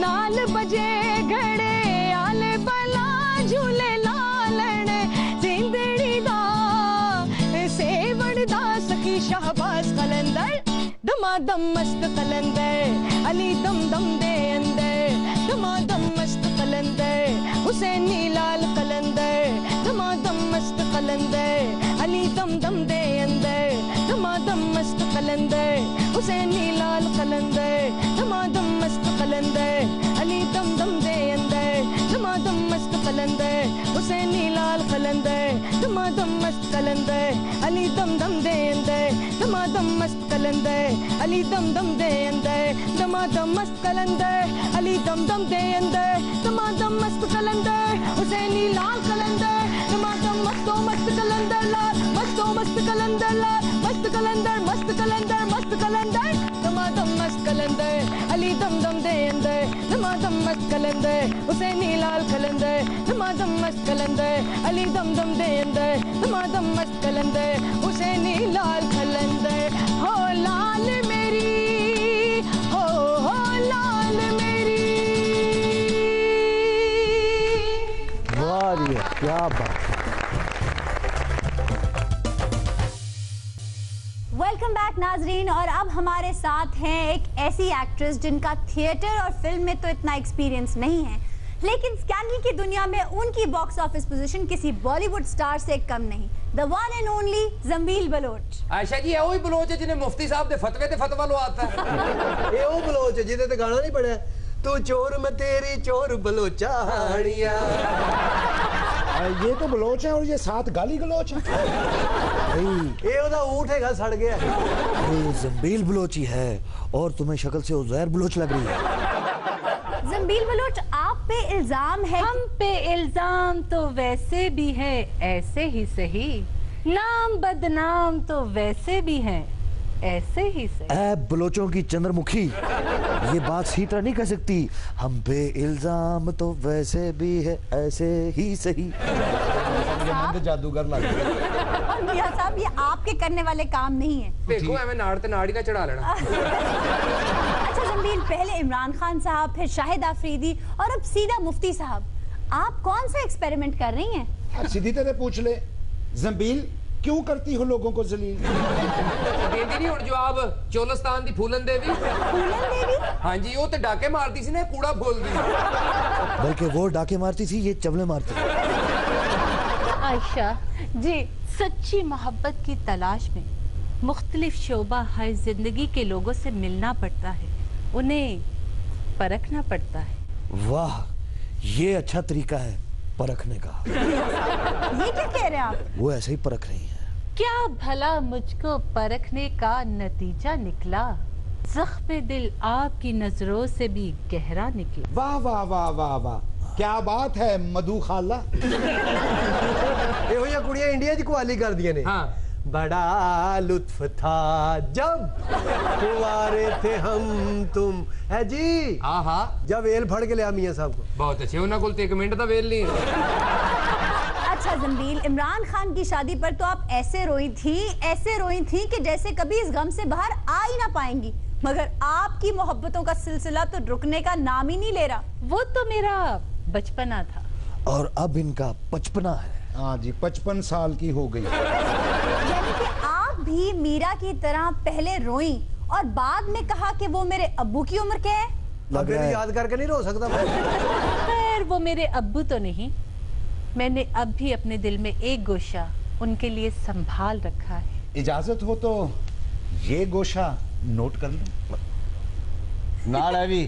नाल बजे घड़े आल बला झूले लालण जिंदड़ी दा सेवड़ दा सखी शहबाज कलंदर दमादम मस्त कलंदर अली दम दम दे अंदर दमादम मस्त कलंदर हुसैनी लाल कलंदर दमादम मस्त कलंदर अली दम दम दे अंदर दमादम मस्त कलंदर हुसैनी लाल कलंदर दमादम मस्त कलंदर अली दम दम दे अंदर दमादम मस्त कलंदर हुसैनी लाल कलंदर दमादम मस्त कलंदर अली दम दम दे अंदर दमादम मस्त कलंदर अली दम दम दे अंदर दमादम मस्त कलंदर अली दम दम दे अंदर दमादम मस्त कलंदर हुसैनी लाल कलंदर दमादम मस्तो मस्त कलंदर लाल मस्तो मस्त कलंदर लाल मस्त कलंदर मस्त कलंदर मस्त कलंदर दमादम मस्त कलंदर अली दम दम दे अंदर दमादम मस्त कलंदर हुसैनी लाल कलंदर दमादम मस्त कलंदर अली दम दम दे अंदर दमादम मस्त कलंदर हुसैनी लाल कलंदर हो लाल मेरी हो लाल मेरी वाह क्या बात। वेलकम बैक नाजरीन। और अब हमारे साथ हैं एक ऐसी एक्ट्रेस जिनका थिएटर और फिल्म में तो इतना एक्सपीरियंस नहीं है, लेकिन स्कैंडल की दुनिया में उनकी बॉक्स ऑफिस पोजीशन किसी बॉलीवुड स्टार से कम नहीं। The one and only Jambeel Baloch. Ayesha ji वही बलोच है जिन्हें मुफ्ती साहब दे फतवे ते फतवा लो आता है। ये वो बलोच है जिदे ते गाना नहीं पढ़िया तू चोर मैं तेरी चोर बलोचा हाड़िया। ये तो बलोच है और ये साथ गाली गलोच है। ये ओदा ऊंट है सड़ गया। ये जंबील बलोची है और तुम्हें शक्ल से उज़ैर बलोच लग रही है। जंबील बलोच आप पे इल्जाम है। हम पे इल्जाम तो वैसे भी है ऐसे ही सही, नाम बदनाम तो वैसे भी है ऐसे ही सही। ऐ बलोचों की चंद्रमुखी ये बात सी तरह नहीं कह सकती। हम पे इल्जाम तो वैसे भी है ऐसे ही सही। जादूगर लग गया। और मियां साहब ये आपके करने वाले काम नहीं है। देखो हमें नाड़ ते नाड़ी ना चढ़ा लेना। अच्छा जंबील, पहले इमरान खान साहब, फिर शाहिद आफरीदी और अब सीधा मुफ्ती साहब, आप कौन सा एक्सपेरिमेंट कर रही हैं? सीधी तरह पूछ ले जंबील, क्यों करती हो लोगों को जलील? देंदी नहीं हुण जवाब चोलस्तान दी फूलन देवी। फूलन देवी? हाँ जी, वो तो डाके मारती सी ना, कूड़ा बोलदी। बल्कि वो डाके मारती थी, ये चवले मारती। आयशा जी, सच्ची मोहब्बत की तलाश में मुख्तलिफ शोबा हर जिंदगी के लोगों से मिलना पड़ता है, उन्हें परखना पड़ता है। वाह, ये अच्छा तरीका है परखने का। ये क्या कह रहे हैं आप? वो ऐसे ही परख रही हैं। क्या भला मुझको परखने का नतीजा निकला, जख्म दिल आपकी नजरों से भी गहरा निकला। वाह वाह वाह वाह वाह, क्या बात है मधु खाला। ਇਹੋ ਜਿਹੀਆਂ ਕੁੜੀਆਂ ਇੰਡੀਆ 'ਚ ਕੁਆਲੀ ਕਰਦੀਆਂ ਨੇ। हाँ बड़ा लुत्फ था जब कुंवारे थे हम तुम, है जी। हाँ हाँ जब वेल फड़ के लिया मियां साहब को। बहुत अच्छे, उन्होंने कुल 1 मिनट का वेल नहीं। अच्छा जंबील, इमरान खान की शादी पर तो आप ऐसे रोई थी कि जैसे कभी इस गम से बाहर आ ही ना पाएंगी, मगर आपकी मोहब्बतों का सिलसिला तो रुकने का नाम ही नहीं ले रहा। वो तो मेरा बचपना था और अब इनका 55 है। हाँ जी, 55 साल की हो गई। यानी कि आप भी मीरा की तरह पहले रोई और बाद में कहा कि वो मेरे अब्बू की उम्र के हैं। लग रहा है याद करके नहीं रो सकता। खैर वो मेरे अब्बू तो नहीं, मैंने अब भी अपने दिल में एक गोशा उनके लिए संभाल रखा है। इजाजत हो तो ये गोशा नोट कर लो। नाल है भी।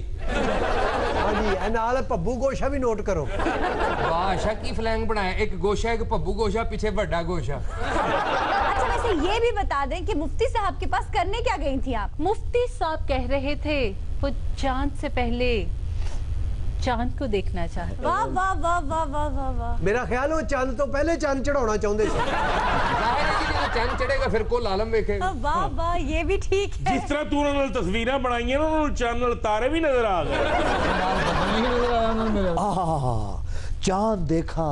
हाँ जी, नाल पब्बू गोशा भी नोट करो। बादशाह की फ्लैंग बनाया, एक गोशा एक पब्बू गोशा, पीछे बड़ा गोशा। अच्छा वैसे ये भी बता दें कि मुफ्ती साहब के पास करने क्या गई थी आप? मुफ्ती साहब कह रहे थे वो चांद से पहले चांद को देखना चाहते। वाह वाह वाह वाह वाह वाह वाह। मेरा ख्याल वो चांद तो पहले चांद चढ़ाना चाहते थे। जाहिर है कि जब चांद चढ़ेगा फिर कुल आलम देखेगा। वाह वाह, ये भी ठीक है। जिस तरह तू उन्होंने तस्वीरें बनाई ना, उन्होंने चांद नाल तारे भी नजर आ गए। आहा, चांद देखा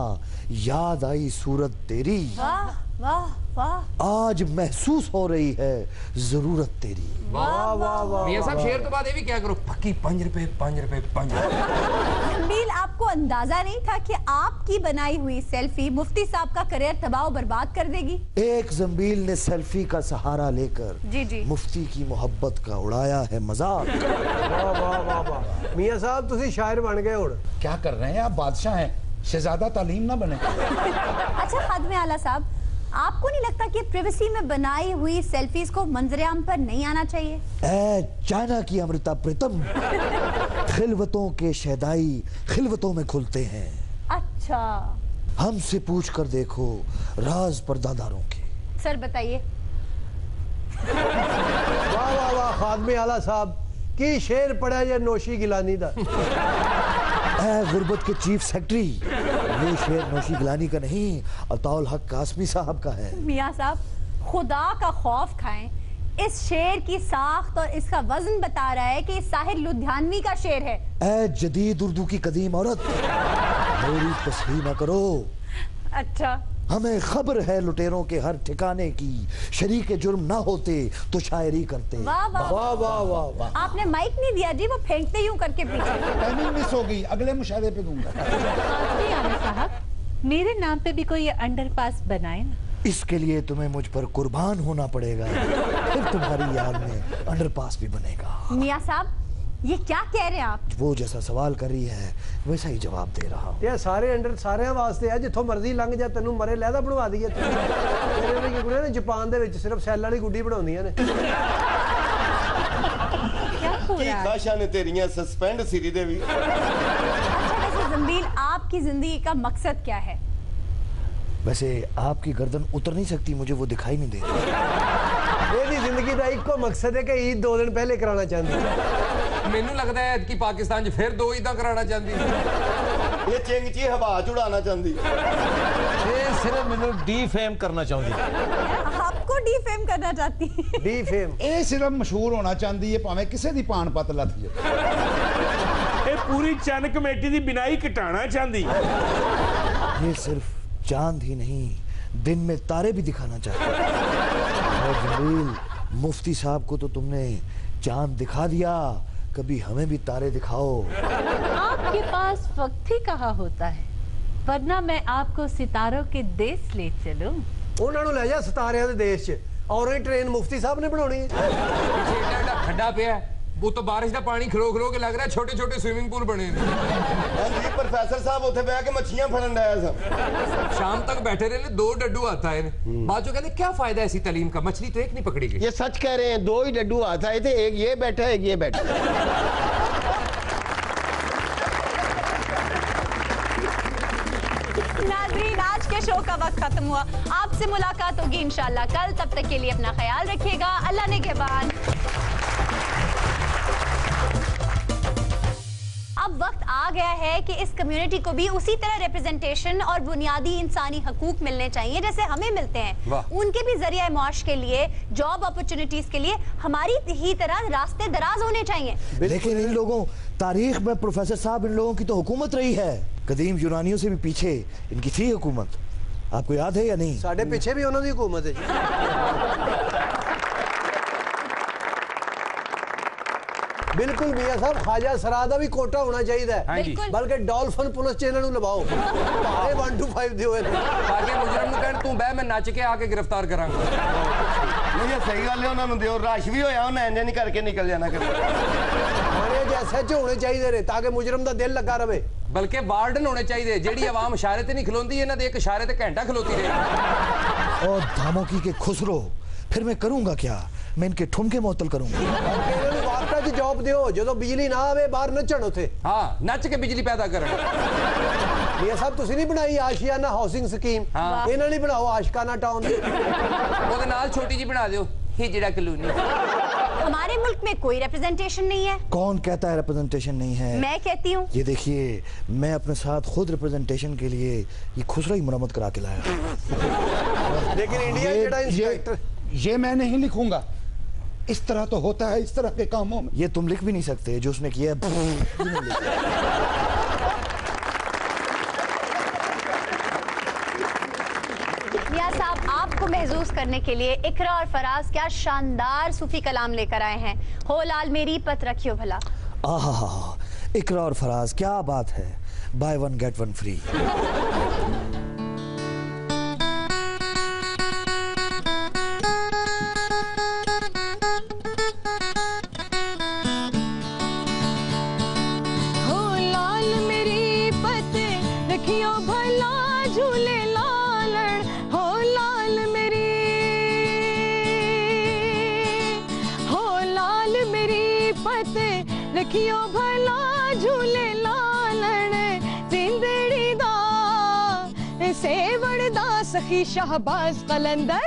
याद आई सूरत तेरी, वाह वाह वाह। आज महसूस हो रही है जरूरत तेरी। वाह वाह वाह। मियां साहब शेर तो बाद ये भी क्या करो, पक्की 5 रुपए 5 रुपए 5 रुपए। जंबील, आपको अंदाजा नहीं था कि आपकी बनाई हुई सेल्फी मुफ्ती साहब का करियर तबाह बर्बाद कर देगी? एक जंबील ने सेल्फी का सहारा लेकर जी जी मुफ्ती की मोहब्बत का उड़ाया है मजाक। वाह वाह वाह वाह। मियां साहब तुसी शायर बन गए हुण। क्या कर रहे हैं आप, बादशाह हैं, शहजादा तालीम ना बने। अच्छा खादमे आला साहब, आपको नहीं लगता कि प्रिवेसी में बनाई हुई सेल्फीज को मंजरेआम पर नहीं आना चाहिए? ऐ चाइना की अमृता प्रीतम, खिलवतों के शहदाई खिलवतों में खुलते हैं। अच्छा हमसे पूछ कर देखो राज पर्दादारों के। सर बताइए। वाह वाह वाह, खादमे आला साहब की शेर पड़ा ये नौशी गिलानी दा। ऐ गुर्बत के चीफ सेक्रेटरी, ये शेर नौशी गिलानी का नहीं, अताउल हक कासमी साहब का है। मियां साहब खुदा का खौफ खाएं, इस शेर की साख्त और इसका वजन बता रहा है कि साहिर लुधियानवी का शेर है। ऐ जदीद उर्दू की कदीम औरत, मेरी तस्वीर न करो। अच्छा, हमें खबर है लुटेरों के हर ठिकाने की, शरीके जुर्म ना होते तो शायरी करते। वाह वाह वाह वाह वाह वाह। आपने माइक नहीं दिया जी, वो फेंकते यूं करके पीछे। टाइमिंग मिस हो गई, अगले मुशाहरे पे दूंगा। खादमे आला साहब, मेरे नाम पे भी कोई अंडरपास बनाए ना। इसके लिए तुम्हें मुझ पर कुर्बान होना पड़ेगा, फिर तुम्हारी याद में अंडरपास भी बनेगा। मियां साहब ये क्या कह रहे हैं आप? वो जैसा सवाल कर रही है वैसा ही जवाब दे रहा हूँ। ये सारे अंडर सारे वास्ते है, जिथों मर्जी लंघ जा तेनू मरे लहदा बनवा दईए। तेरे वरगी कुड़ियां ने जापान दे विच सिर्फ सैल वाली गुड्डी बनाउंदियां ने। क्या हो की रहा है? खाशा ने तेरियां सस्पेंड सिरी दे भी। अच्छा वैसे जंबील, आपकी जिंदगी का मकसद क्या है? वैसे आपकी गर्दन उतर नहीं सकती, मुझे वो दिखाई नहीं देती। ਇਹਦੀ ਜ਼ਿੰਦਗੀ ਦਾ ਇੱਕੋ ਮਕਸਦ ਹੈ ਕਿ ਈਦ 2 ਦਿਨ ਪਹਿਲੇ ਕਰਾਉਣਾ ਚਾਹੁੰਦੀ ਹੈ। ਮੈਨੂੰ ਲੱਗਦਾ ਹੈ ਕਿ ਪਾਕਿस्तान 'ਚ ਫਿਰ 2 ਈਦਾਂ ਕਰਾਉਣਾ ਚਾਹੁੰਦੀ ਹੈ। ਇਹ ਚਿੰਗ ਚੀ ਹਵਾ ਚ ਉਡਾਣਾ ਚਾਹੁੰਦੀ। ਇਹ ਸਿਰਫ ਮੈਨੂੰ ਡੀਫੇਮ ਕਰਨਾ ਚਾਹੁੰਦੀ ਹੈ। आपको डीफेम करना चाहती है? ਡੀਫੇਮ ਇਹ ਸਿਰਫ ਮਸ਼ਹੂਰ ਹੋਣਾ ਚਾਹੁੰਦੀ ਹੈ, ਭਾਵੇਂ ਕਿਸੇ ਦੀ ਪਾਣ ਪਤ ਲੱਥ ਜਾਏ। ਇਹ ਪੂਰੀ ਚੰਨ ਕਮੇਟੀ ਦੀ ਬਿਨਾਈ ਘਟਾਣਾ ਚਾਹੁੰਦੀ। ये सिर्फ चांद ही नहीं, दिन में तारे भी दिखाना चाहते हैं। और जमील, मुफ्ती साहब को तो तुमने चांद दिखा दिया, कभी हमें भी तारे दिखाओ। आपके पास वक्त ही कहाँ होता है, वरना मैं आपको सितारों के देश ले चलूं। ਉਹਨਾਂ ਨੂੰ ਲੈ ਜਾ ਸਿਤਾਰਿਆਂ ਦੇ ਦੇਸ਼ 'ਚ, ਔਰ ਇਹ ਟ੍ਰੇਨ ਮੁਫਤੀ ਸਾਹਿਬ ਨੇ ਬਣਾਉਣੀ ਹੈ। ਪਿੱਛੇ ਏਡਾ ਏਡਾ ਖੱਡਾ ਪਿਆ, ਉਹ ਤੋਂ ਬਾਰਿਸ਼ ਦਾ ਪਾਣੀ ਖਲੋ ਖਲੋ ਕੇ ਲੱਗ ਰਿਹਾ ਛੋਟੇ ਛੋਟੇ ਸਵਿਮਿੰਗ ਪੂਲ ਬਣੇ ਨੇ। ਹਾਂਜੀ ਪ੍ਰੋਫੈਸਰ ਸਾਹਿਬ ਉੱਥੇ ਬਹਿ ਕੇ ਮੱਛੀਆਂ ਫੜਨ ਡਿਆ ਸਾਂ। शाम तक बैठे रहे, 2 डड्डू हाथ आए ने। बाद जो कहते क्या फायदा ऐसी तालीम का, मछली तो एक नहीं पकड़ी गई। ये सच कह रहे हैं, 2 ही डड्डू हाथ आए थे, एक ये बैठा एक ये बैठा। नाज़रीन, आज के शो का वक्त खत्म हुआ। आपसे मुलाकात होगी इंशाल्लाह कल। तब तक के लिए अपना ख्याल रखिएगा। अल्लाह निगहबान। अब वक्त आ गया है कि इस कम्युनिटी को भी उसी तरह रिप्रेजेंटेशन और बुनियादी इंसानी हकूक मिलने चाहिए जैसे हमें मिलते हैं। उनके भी जरिया माश के लिए, जॉब अपॉर्चुनिटीज के लिए हमारी ही तरह रास्ते दराज होने चाहिए। लेकिन इन लोगों तारीख में प्रोफेसर साहब, इन लोगों की तो हुकूमत रही है। कदीम यूनानियों से भी पीछे इनकी थी हुकूमत। आपको याद है या नहीं? साढ़े पीछे भी उन्होंने हुकूमत है। बिल्कुल मियां साहब, ख्वाजा सराय दा भी कोटा होना चाहिए, बल्कि डॉल्फिन पुलिस चैनल लगाओ। 1 to 5 दियो ताकि मुजरम नु कहन तू बह मैं नच के आके गिरफ्तार करांगा। नहीं सही गल है, उन्हां नु दियो। रश भी होया उन्हां इंज नहीं करके निकल जाना कर। थाने दे एसएचओ होने चाहिए ने ताकि मुजरम दा दिल लगा रहे। बल्कि वार्डन होने चाहिए, जेडी आवाम इशारे ते नहीं खलोंदी, इन्हां दे एक इशारे ते घंटा खलोती रहे। और धामोकी के खुसरो, फिर मैं करूंगा क्या? मैं इनके ठुमके मुअत्तल करूंगा। जॉब दियो जो बिजली ना आवे बाहर नचण उथे। हाँ, नच के बिजली पैदा करन। ये सब तुसी नहीं बनाई आशियाना हाउसिंग स्कीम? हाँ। इन्हां नहीं बनाओ आशिकाना टाउन। ओदे नाल छोटी जी बना दियो हिजड़ा कॉलोनी। हमारे मुल्क में कोई रिप्रेजेंटेशन नहीं है। कौन कहता है रिप्रेजेंटेशन नहीं है? मैं कहती हूँ। ये देखिए, मैं अपने साथ खुद रिप्रेजेंटेशन के लिए ये खुसरा ही मरम्मत करा के लाया। लेकिन इंडिया जेड़ा इंस्पेक्टर, ये मैं नहीं लिखूंगा। इस तरह तो होता है इस तरह के कामों में। ये तुम लिख भी नहीं सकते, जो उसने किया मियां साहब, आपको महसूस करने के लिए इकरा और फराज क्या शानदार सूफी कलाम लेकर आए हैं। हो लाल मेरी पत रखियो भला। आहा, इकरा और फराज, क्या बात है। Buy 1 get 1 free. रखियो भला झूले लालण जिंदड़ी दा सेवड़ दा सखी शाहबाज कलंदर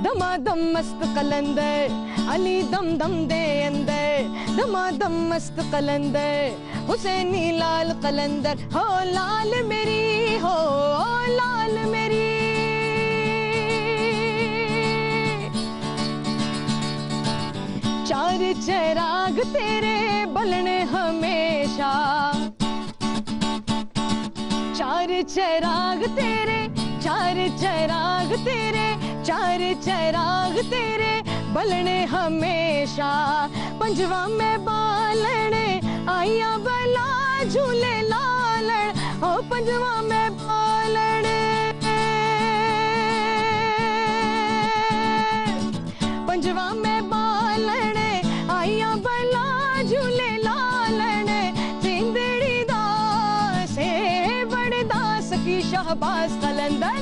दमादम मस्त कलंदर अली दम दम दे अंदर दमादम मस्त कलंदर हुसैनी लाल कलंदर हो लाल मेरी हो लाल मेरी। चार चिराग तेरे बलने हमेशा, चार चिराग तेरे, चार चिराग तेरे, चार चिराग तेरे बलने हमेशा। पंजवा में बालने आइया बला झूले लालण ओ पंजवा में बालने, पंजवा में बालने आइया बला झूले लालण जिंदड़ी दा सेवड़ दा सखी शाहबाज कलंदर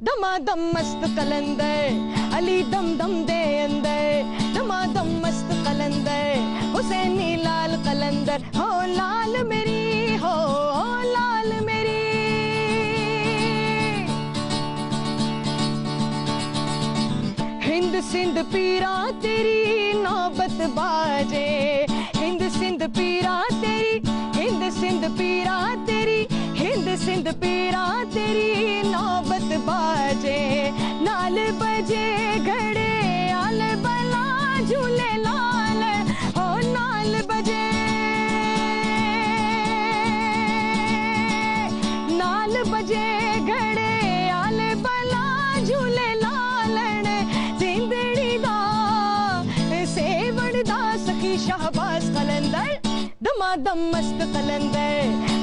दमादम मस्त कलंदर अली दम दम दे अंदर दमादम मस्त कलंदर हुसैनी लाल कलंदर हो लाल मेरी हो लाल मेरी। हिंद सिंध पीरा तेरी नौबत बाजे, हिंद सिंध पीरा तेरी, हिंद सिंध पीरा तेरी, हिंद सिंध पीरा तेरी नौबत बाजे। नाल बजे घड़े आल बला झूले लाल हो नाल बजे, नाल बजे घड़े आल बला झूले लालण जिंदड़ी दा सेवड़ दा सखी शाहबाज कलंदर दमादम मस्त कलंदर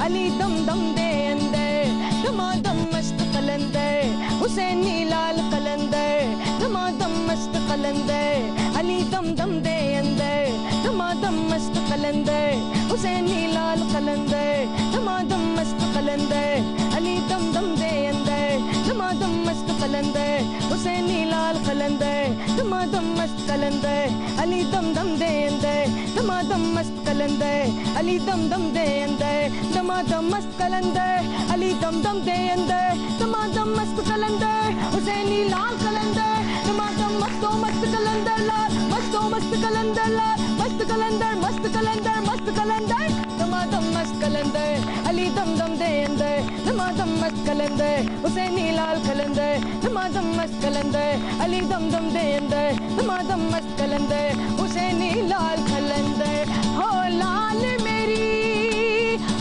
अली दम दम दे अंदर दमादम मस्त कलंदर हुसैनी लाल कलंदर दमादम मस्त कलंदर अली दम दम दे अंदर दमादम मस्त कलंदर हुसैनी लाल कलंदर दमादम मस्त कलंदर अली दम दम दे अंदर दमादम मस्त कलंदर हुसैनी लाल कलंदर दमादम मस्त कलंदर अली दम दम दे अंदर दमादम मस्त कलंदर अली दम दम दे अंदर दमादम मस्त कलंदर अली दम दम दे अंदर दमादम मस्त कलंदर हुसैनी लाल कलंदर दमादम मस्तो मस्त कलंदर लाल मस्तो मस्त कलंदर लाल मस्त कलंदर मस्त कलंदर मस्त कलंदर दमादम मस्त कलंदर अली दम दम दे अंदर दमादम मस्त कलंदर हुसैनी लाल कलंदर दमादम मस्त कलंदर अली दम दम दे अंदर दमादम मस्त कलंदर हुसैनी लाल कलंदर हो लाल मेरी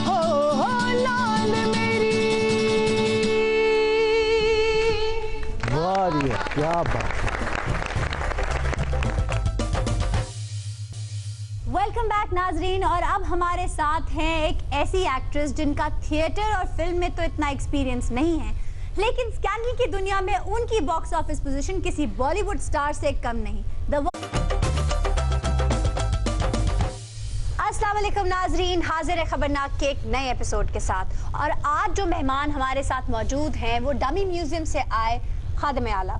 हो लाल मेरी। वाह क्या बात। वेलकम बैक नाजरीन, और अब हमारे साथ हैं एक ऐसी एक्ट्रेस जिनका थिएटर और फिल्म में तो इतना एक्सपीरियंस नहीं है, लेकिन स्कैंडल की दुनिया में उनकी बॉक्स ऑफिस पोजीशन किसी बॉलीवुड स्टार से कम नहीं। अस्सलाम वालेकुम नाजरीन, हाजिर है खबरनाक के एक नए एपिसोड के साथ। और आज जो मेहमान हमारे साथ मौजूद हैं वो डमी म्यूजियम से आए खादिम आला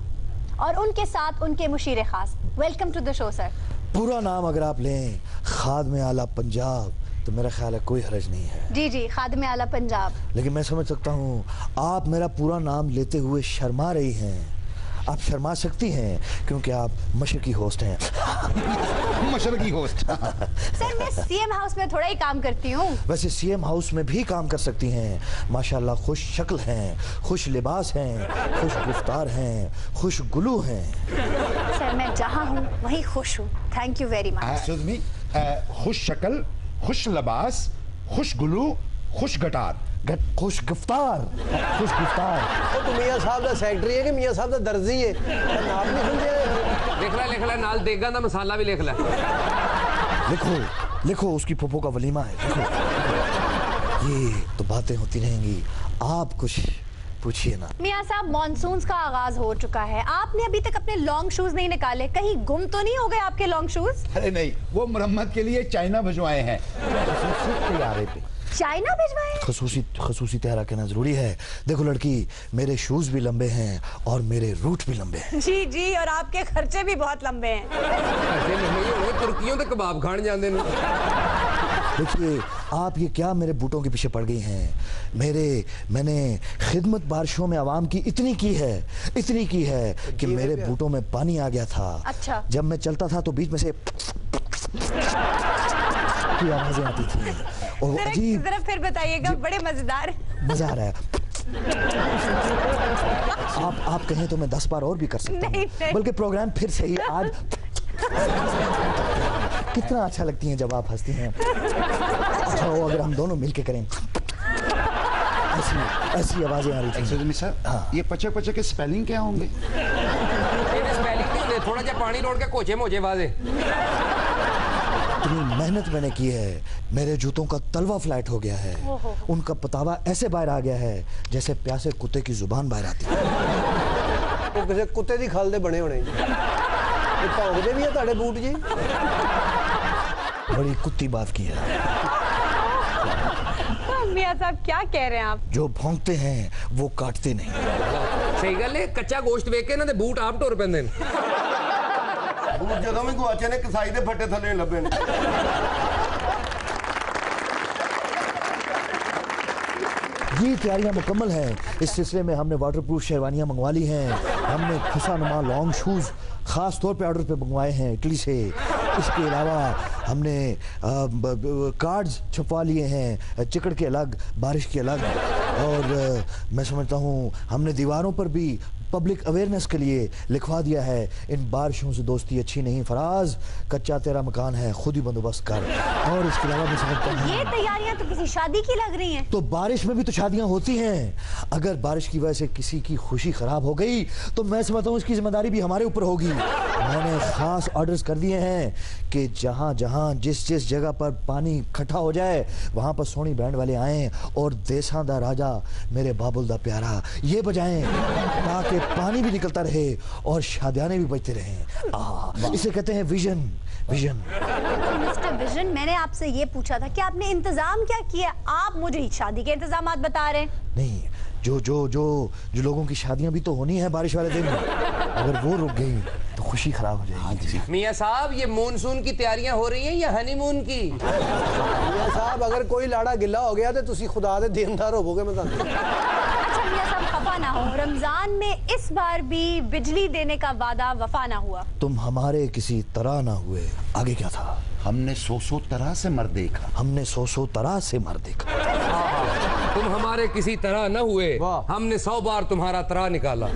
और उनके साथ उनके मुशीर खास। Welcome to the show sir. पूरा नाम अगर आप लें खादिम आला पंजाब तो मेरा ख्याल है कोई हर्ज नहीं है। जी जी, खादिम आला पंजाब। लेकिन मैं समझ सकता हूँ आप मेरा पूरा नाम लेते हुए शर्मा रही हैं। आप शर्मा सकती हैं क्योंकि आप मशरकी होस्ट हैं। मशरकी होस्ट। सर मैं सीएम हाउस में थोड़ा ही काम करती हूँ। वैसे सीएम हाउस में भी काम कर सकती हैं। माशाल्लाह खुश शक्ल हैं, खुश लिबास हैं, खुश गिफ्तार हैं, खुश गुलू हैं। सर मैं जहाँ हूँ वहीं खुश हूँ। Thank you very much. खुश शक्ल, खुश लिबास, खुश गुलू, खुश गटार, खुश गिफ्तार, खुश गिफ्तार। तो मियां साहब का सेक्रेटरी है कि मियां साहब का दर्जी है? नाम नहीं समझे। लिख ला नाल देगा ना मसाला भी लिख ला। लिखो लिखो, उसकी पोपो का वलीमा है। लिखो। ये तो बातें होती रहेंगी, आप कुछ पूछिए ना। मियां साहब मॉनसून का आगाज हो चुका है, आपने अभी तक अपने लॉन्ग शूज नहीं निकाले, कहीं गुम तो नहीं हो गए आपके लॉन्ग शूज? अरे नहीं, वो मरम्मत के लिए चाइना भिजवाए हैं। चाइना भिजवाए? खसूसी तैयार कहना जरूरी है। देखो लड़की, मेरे शूज भी लंबे हैं और मेरे रूट भी लंबे हैं। जी जी, और आपके खर्चे भी बहुत लंबे हैं। तुर्कियों के कबाब खान जाते हैं। देखिए आप ये क्या मेरे बूटों के पीछे पड़ गई हैं। मैंने खिदमत बारिशों में आवाम की इतनी की है कि मेरे बूटों में पानी आ गया था। अच्छा। जब मैं चलता था तो बीच में से की आवाजें आती थी और अजीब। जरा फिर बताइएगा, बड़े मजेदार। मजा आ रहा है। आप कहें तो मैं 10 बार और भी कर सकता हूँ, बल्कि प्रोग्राम फिर से ही आज। कितना अच्छा लगती हैं जब आप हंसती हैं। अच्छा हो अगर हम दोनों मिलके करें। ऐसी आवाजें आ रही थी। सर हाँ। ये पचे पचे के स्पेलिंग क्या होंगे? स्पेलिंग थोड़ा सा पानी रोड के कोचे मोचे वाजे। इतनी मेहनत मैंने की है, मेरे जूतों का तलवा फ्लैट हो गया है। उनका पतावा ऐसे बाहर आ गया है जैसे प्यासे कुत्ते की जुबान बाहर आती है। तो किसी कुत्ते दी खाल दे बने होने। ये भौंकदे भी है ताड़े बूट जी। बड़ी कुत्ती बात की है। मियां साहब क्या कह रहे हैं आप? जो भौंकते हैं वो काटते नहीं। सही गल है, कच्चा गोश्त वेख के ना ते बूट आप टुर पैंदे ने। बूट ਜਦੋਂ ਵੀ ਗਵਾਚੇ ਨੇ ਕਸਾਈ ਦੇ ਫੱਟੇ ਥੱਲੇ ਲੱਭੇ ਨੇ। ये तैयारियां मुकम्मल हैं। इस सिलसिले में हमने वाटरप्रूफ शेरवानियां मंगवा ली हैं। हमने खिसानुमा लॉन्ग शूज खास तौर पे ऑर्डर पे मंगवाए हैं इटली से। इसके अलावा हमने कार्ड्स छपवा लिए हैं, चिकड़ के अलग, बारिश के अलग। और मैं समझता हूँ हमने दीवारों पर भी पब्लिक अवेयरनेस के लिए लिखवा दिया है, इन बारिशों से दोस्ती अच्छी नहीं फराज, कच्चा तेरा मकान है, खुद ही बंदोबस्त कर। और इसके अलावा मैं समझता हूँ ये तैयारियां तो किसी शादी की लग रही हैं। तो बारिश में भी तो शादियां होती हैं। अगर बारिश की वजह से किसी की खुशी खराब हो गई तो मैं समझता हूँ इसकी जिम्मेदारी भी हमारे ऊपर होगी। मैंने खास ऑर्डर्स कर दिए हैं कि जहाँ जहाँ जिस जिस जगह पर पानी इकट्ठा हो जाए वहाँ पर सोनी बैंड वाले आएँ और देसा दा राजा मेरे बाबुल दा प्यारा ये बजाएं, ताकि पानी भी निकलता रहे और शादियाने भी बजते रहें। इसे कहते हैं विजन। मिस्टर विजन, मैंने आपसे ये पूछा था कि आपने इंतजाम क्या किया, आप मुझे शादी के इंतजामात बता रहे हैं। नहीं, जो लोगों की शादियां भी तो होनी है बारिश वाले दिन। अगर वो रुक गई तो खुशी खराब हो जाएगी। मियाँ साहब ये मानसून की तैयारियां हो रही हैं या हनीमून की? मियाँ साहब अगर कोई लाड़ा गिला हो गया तो तुसी खुदा दे देनदार होवोगे मैं अच्छा मियाँ साहब खफा ना हो, रमजान में इस बार भी बिजली देने का वादा वफा ना हुआ। तुम हमारे किसी तरह ना हुए, आगे क्या था? हमने 100 तरह से मर देखा। हमने 100 तरह से मर देखा। तुम हमारे किसी तरह न हुए, हमने 100 बार तुम्हारा तरह निकाला।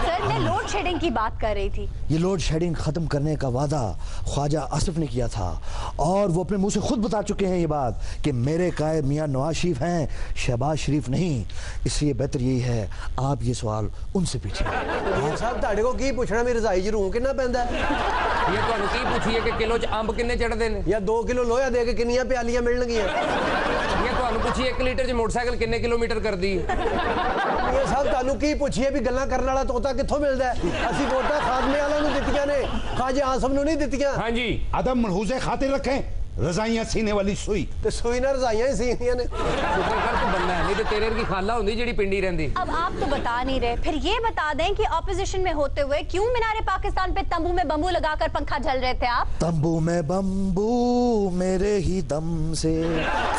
सर मैं लोड शेडिंग की बात कर रही थी। ये लोड शेडिंग खत्म करने का वादा ख्वाजा आसिफ ने किया था और वो अपने मुंह से खुद बता चुके हैं ये बात कि मेरे कायद मियां नवाज शरीफ हैं, शहबाज शरीफ नहीं। इसलिए बेहतर यही है आप ये सवाल उनसे पूछिए। मियाँ साहब ताड़े को की पूछना मेरी रजाई च रूह कितना पैंदा है? ये ਤੁਹਾਨੂੰ ਕੀ ਪੁੱਛੀਏ ਕਿ ਕਿਲੋ ਚ ਅੰਬ ਕਿੰਨੇ ਚੜਦੇ ਨੇ या 2 किलो लोहा दे के किन्नियां प्यालियां मिलणगीਆਂ? ਇਹ ਤੁਹਾਨੂੰ ਪੁੱਛੀਏ 1 ਲੀਟਰ ਚ ਮੋਟਰਸਾਈਕਲ ਕਿੰਨੇ ਕਿਲੋਮੀਟਰ ਕਰਦੀ ਹੈ? मियाँ साहब ਤੁਹਾਨੂੰ ਕੀ ਪੁੱਛੀਏ ਵੀ ਗੱਲਾਂ ਕਰਨ ਵਾਲਾ ਤੋਤਾ ਕਿੱਥੋਂ ਮਿਲਦਾ ਹੈ? ਅਸੀਂ ਵੋਟਾਂ ਖਾਦਮੇ ਵਾਲਿਆਂ ਨੂੰ ਦਿੱਤੀਆਂ ਨੇ, ਖਾਜੇ ਆਸਮ ਨੂੰ ਨਹੀਂ ਦਿੱਤੀਆਂ। ਹਾਂਜੀ अदब मलहूज़े खातिर रखें, रजाइयां सीने वाली सुई ਤੇ ਸੂਈ ਨਾਲ ਰਜ਼ਾਈਆਂ ਹੀ ਸੀਨੀਆਂ ਨੇ। ਸ਼ੁਕਰ ਕਰ ਤੂੰ ਬੰਦਾ ਹੈ, ਨਹੀਂ ਤੇ ਤੇਰੇ ਵਰਗੀ ਖਾਲਾ ਹੁੰਦੀ ਜਿਹੜੀ ਪਿੰਡੀ ਰਹਿੰਦੀ। अब आप तो बता नहीं रहे, फिर ये बता दें कि ऑपोजिशन में होते हुए क्यों मीनारे पाकिस्तान पे तंबू में बम्बू लगाकर पंखा झल रहे थे आप? तंबू में बम्बू मेरे ही दम से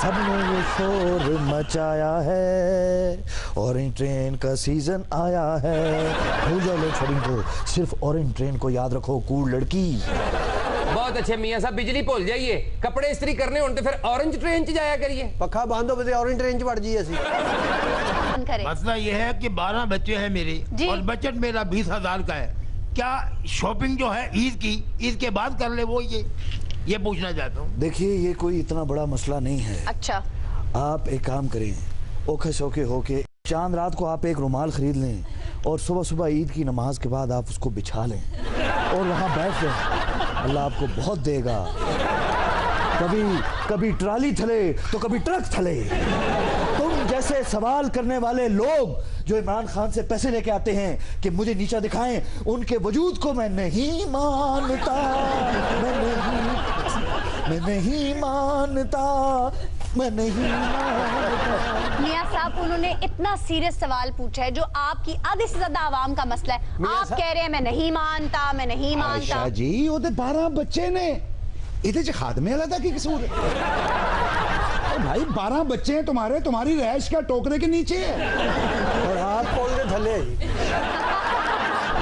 सबने ये शोर मचाया है, ऑरेंज ट्रेन का सीजन आया है। भूल जाओ लोड शेडिंग को, सिर्फ ऑरेंज ट्रेन को याद रखो कूल लड़की। बहुत अच्छे मियाँ साहब, बिजली भूल जाइए, कपड़े इस्त्री करने होने तो फिर ऑरेंज ट्रेन च जाया करिए। पक्खा बांध दो बजे ऑरेंज ट्रेन च वड़ जाइए ਅਸੀਂ। मसला ये है कि 12 बच्चे हैं मेरे और बजट मेरा 20,000 का है। क्या शॉपिंग जो है ईद के बाद कर ले वो ये पूछना चाहता हूँ। देखिए ये कोई इतना बड़ा मसला नहीं है। अच्छा आप एक काम करें, ओखे सोखे होके चांद रात को आप एक रुमाल खरीद लें और सुबह सुबह ईद की नमाज के बाद आप उसको बिछा लें और वहाँ बैठ लें। अल्लाह आपको बहुत देगा। कभी ट्राली थले तो कभी ट्रक थले। तुम जैसे सवाल करने वाले लोग जो इमरान खान से पैसे लेके आते हैं कि मुझे नीचा दिखाएं, उनके वजूद को मैं नहीं मानता, मैं नहीं मानता। मियाँ साहब उन्होंने इतना सीरियस सवाल पूछा है जो आपकी आधे से ज्यादा आवाम का मसला है। आप कह रहे हैं मैं नहीं मानता, मैं नहीं मानता। आयशा जी ओदे 12 बच्चे ने, इधे च खादमे अलग की कसूर है? भाई 12 बच्चे हैं तुम्हारे, तुम्हारी रैश क्या टोकरे के नीचे है और हाथ पोल के थले।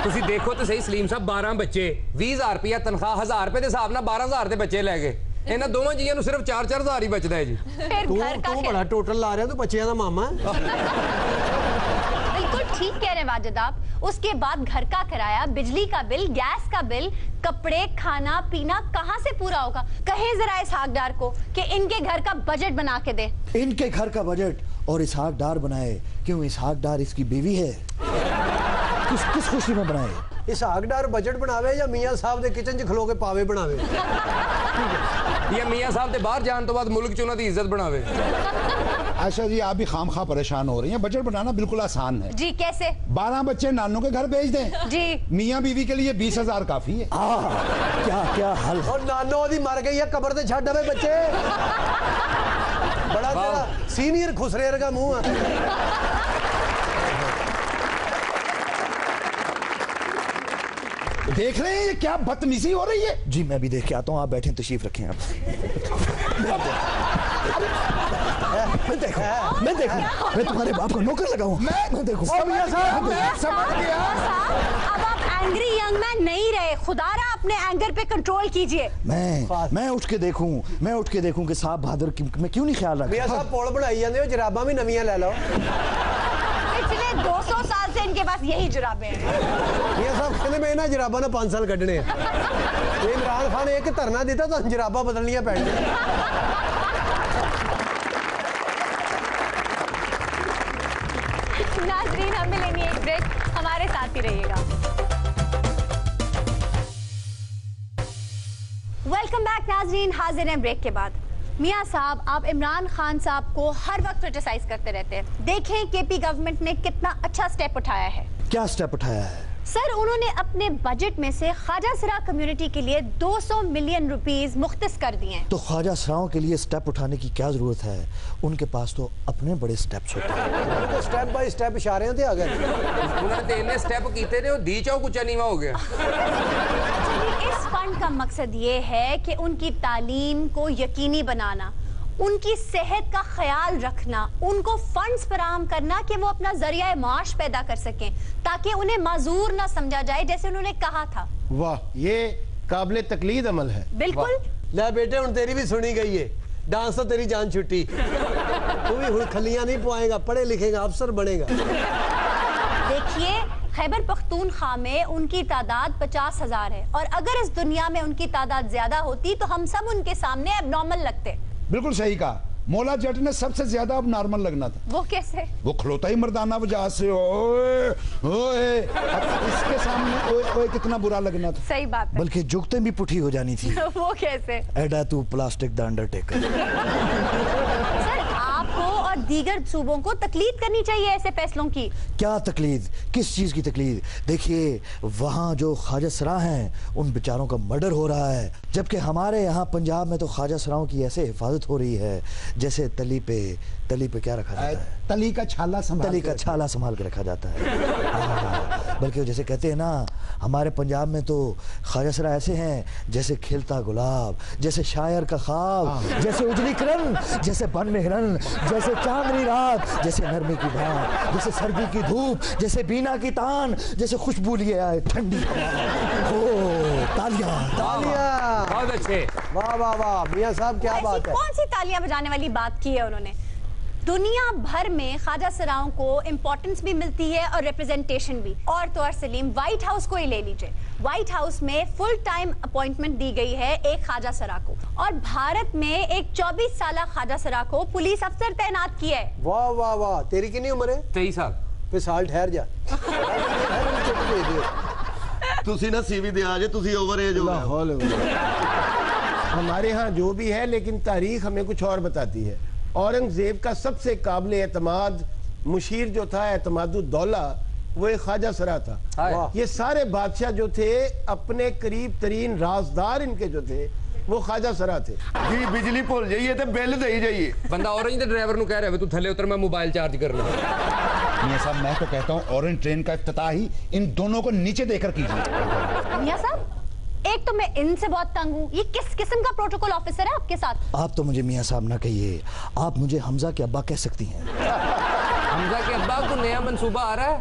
ਤੁਸੀਂ ਦੇਖੋ ਤੇ ਸਹੀ ਸਲੀਮ ਸਾਹਿਬ, 12 ਬੱਚੇ 20,000 ਰੁਪਇਆ ਤਨਖਾਹ, 1000 ਰੁਪਏ ਦੇ ਹਿਸਾਬ ਨਾਲ 12,000 ਦੇ ਬੱਚੇ ਲੈ ਗਏ। ਇਹਨਾਂ ਦੋਵਾਂ ਜੀਆਂ ਨੂੰ ਸਿਰਫ 4-4 ਹਜ਼ਾਰ ਹੀ ਬਚਦਾ ਹੈ ਜੀ। ਤੂੰ ਬੜਾ ਟੋਟਲ ਲਾ ਰਿਹਾ, ਤੂੰ ਬੱਚਿਆਂ ਦਾ ਮਾਮਾ ਹੈ। बिल्कुल ठीक कह रहे हैं वाजिद आप। उसके बाद घर का किराया, बिजली का बिल, गैस का बिल, कपड़े, खाना पीना कहाँ से पूरा होगा? कहें जरा इसहाक डार को कि इनके घर का बजट बना के दे। इनके घर का बजट और इसहाक डार बनाए। क्यों इसहाक डार इसकी बीवी है? किस खुशी में बनाए? इसहाक डार बजट बनावे या मियाँ साहब दे किचन च खलो के पावे बनावे? या मियाँ साहब दे बाहर जाने तो बाद मुल्क च उन्हां दी इज्जत बनावे। आयशा जी आप भी खामखा परेशान हो रही हैं। बजट बनाना बिल्कुल आसान है। जी कैसे? 12 बच्चे नानों के घर भेज दें। जी मियाँ बीवी के लिए 20,000 काफी है। क्या हल? और नानो दी मर गई है, कब्र ते छड्ड आवे बच्चे। बड़ा तेरा सीनियर खुसरेर का मुंह है। देख रहे हैं ये क्या बदतमीजी हो रही है? जी मैं भी देख के आता हूँ, आप बैठे तशरीफ रखें आप। मैं देखूं, मैं तुम्हारे बाप का नौकर लगाऊं? मैं देखूं। समझ गया। अब आप एंग्री यंग मैन नहीं रहे, खुदारा अपने एंगर पे कंट्रोल कीजिए। मैं उठ के देखूं कि साहब बहादुर मैं क्यों नहीं ख्याल रखा? मियाँ साहब पोल बनाई जाते हो, जराबा भी नवियां ले लो। पिछले 200 साल से इनके पास यही जुराबे हैं। मियाँ साहब कहते मैं ना जराबा ना 5 साल कटने। इमरान खान एक धरना देता तो जराबा बदलनियां पैण। नाज़रीन हमें लेनी है एक ब्रेक, हमारे साथ ही रहिएगा। वेलकम बैक नाज़रीन, हाजिर हैं ब्रेक के बाद। मियाँ साहब आप इमरान खान साहब को हर वक्त क्रिटिसाइज करते रहते हैं। देखें केपी गवर्नमेंट ने कितना अच्छा स्टेप उठाया है। क्या स्टेप उठाया है? सर, उन्होंने अपने बजट में से ख्वाजा सरा कम्युनिटी के लिए 200 मिलियन रुपीस मुख्तस कर दिए हैं। तो ख्वाजा सराओं के लिए स्टेप उठाने की क्या जरूरत है? उनके पास तो अपने बड़े स्टेप्स होते हैं। तो स्टेप बाय स्टेप इशारे होते आ गए। उन्होंने तो इतने स्टेप कीते ने, दी चाहो कुछ नीवा हो गया। इस फंड का मकसद ये है कि उनकी तालीम को यकीनी बनाना, उनकी सेहत का ख्याल रखना, उनको फंड्स फराहम करना कि वो अपना जरिया माश पैदा कर सकें, ताकि उन्हें माजूर ना समझा जाए, जैसे उन्होंने कहा था। वाह, ये काबिले तकलीद अमल है। बिल्कुल। ले बेटे, हुण तेरी भी सुनी गई है। डांस तो तेरी जान छुट्टी। तू भी हुण खलियां नहीं पवाएगा, पढ़े लिखेगा, अफसर बनेगा। देखिए, खैबर पख्तूनख्वा में उनकी तादाद 50,000 है, और अगर इस दुनिया में उनकी तादाद ज्यादा होती तो हम सब उनके सामने एबनॉर्मल लगते। बिल्कुल सही कहा। मौला जट ने सबसे ज्यादा अब नॉर्मल लगना था। वो कैसे? वो खलोता ही मर्दाना वजह से ओए ओए, अब इसके सामने ओए ओए कितना बुरा लगना था। सही बात है। बल्कि जुगतें भी पुठी हो जानी थी। वो कैसे? एडा तू प्लास्टिक द अंडरटेकर। सर, आपको और दीगर सूबों को तकलीद करनी चाहिए ऐसे फैसलों की। क्या तकलीद? किस चीज की तकलीद? देखिए, वहाँ जो ख्वाजा सरा हैं उन बेचारों का मर्डर हो रहा है, जबकि हमारे यहाँ पंजाब में तो ख्वाजा सराओं की ऐसे हिफाजत हो रही है जैसे तली पे क्या रखा जाता है? तली का छाला संभाल के रखा जाता है। हाँ, बल्कि जैसे कहते हैं ना, हमारे पंजाब में तो ख्वाजा सरा ऐसे हैं जैसे खिलता गुलाब, जैसे शायर का ख्वाब, जैसे उजली किरण, जैसे बन में हिरन, जैसे चांदनी रात, जैसे नरमी की बात, जैसे सर्दी की धूप, जैसे बीना की तान, जैसे खुशबू लिए आए ठंडी हवा। ओ, तालियां तालियां। बहुत अच्छे। वाह वाह वाह, मियां साहब क्या बात है। कौन सी तालियां बजाने वाली बात की है उन्होंने? दुनिया भर में ख्वाजा सराओं को इम्पोर्टेंस भी मिलती है और रिप्रेजेंटेशन भी। और तो और सलीम, व्हाइट हाउस को ही ले लीजिए। व्हाइट हाउस में फुल टाइम अपॉइंटमेंट दी गई है एक ख्वाजा सरा को, और भारत में एक 24 साल ख्वाजा सरा को पुलिस अफसर तैनात किया है। वाह वाह वाह। तेरी कितनी उम्र है? 23 साल। फिर साल ठहर जा। तुसी ना सीवी दे आजे, तुसी ओवर एज हो गए। हमारे यहाँ जो भी है, लेकिन तारीख हमें कुछ और बताती है। औरंगजेब का सबसे काबिल एतमाद मुशीर जो था, एतमादुद्दौला, वो एक ख्वाजा सरा था। ये सारे बादशाह जो थे, अपने करीब तरीन राजदार इनके जो थे, वो ख्वाजा सरा थे। जी बिजली भूल जाइए तो बिल दे जाइए। बंदा ऑरेंज के ड्राइवर को कह रहा है तू थले उतर, मैं मोबाइल चार्ज कर लूं। मियां साहब, मैं तो कहता हूँ ऑरेंज ट्रेन का इफ्तिताह ही इन दोनों को नीचे देकर कीजिए। मियां साहब, एक तो मैं इनसे बहुत तंग हूँ, ये किस किस्म का प्रोटोकॉल ऑफिसर है आपके साथ? आप तो मुझे मियां साहब ना कहिए, आप मुझे हमजा के अब्बा कह सकती हैं। हमजा के अब्बा को नया मंसूबा आ रहा है।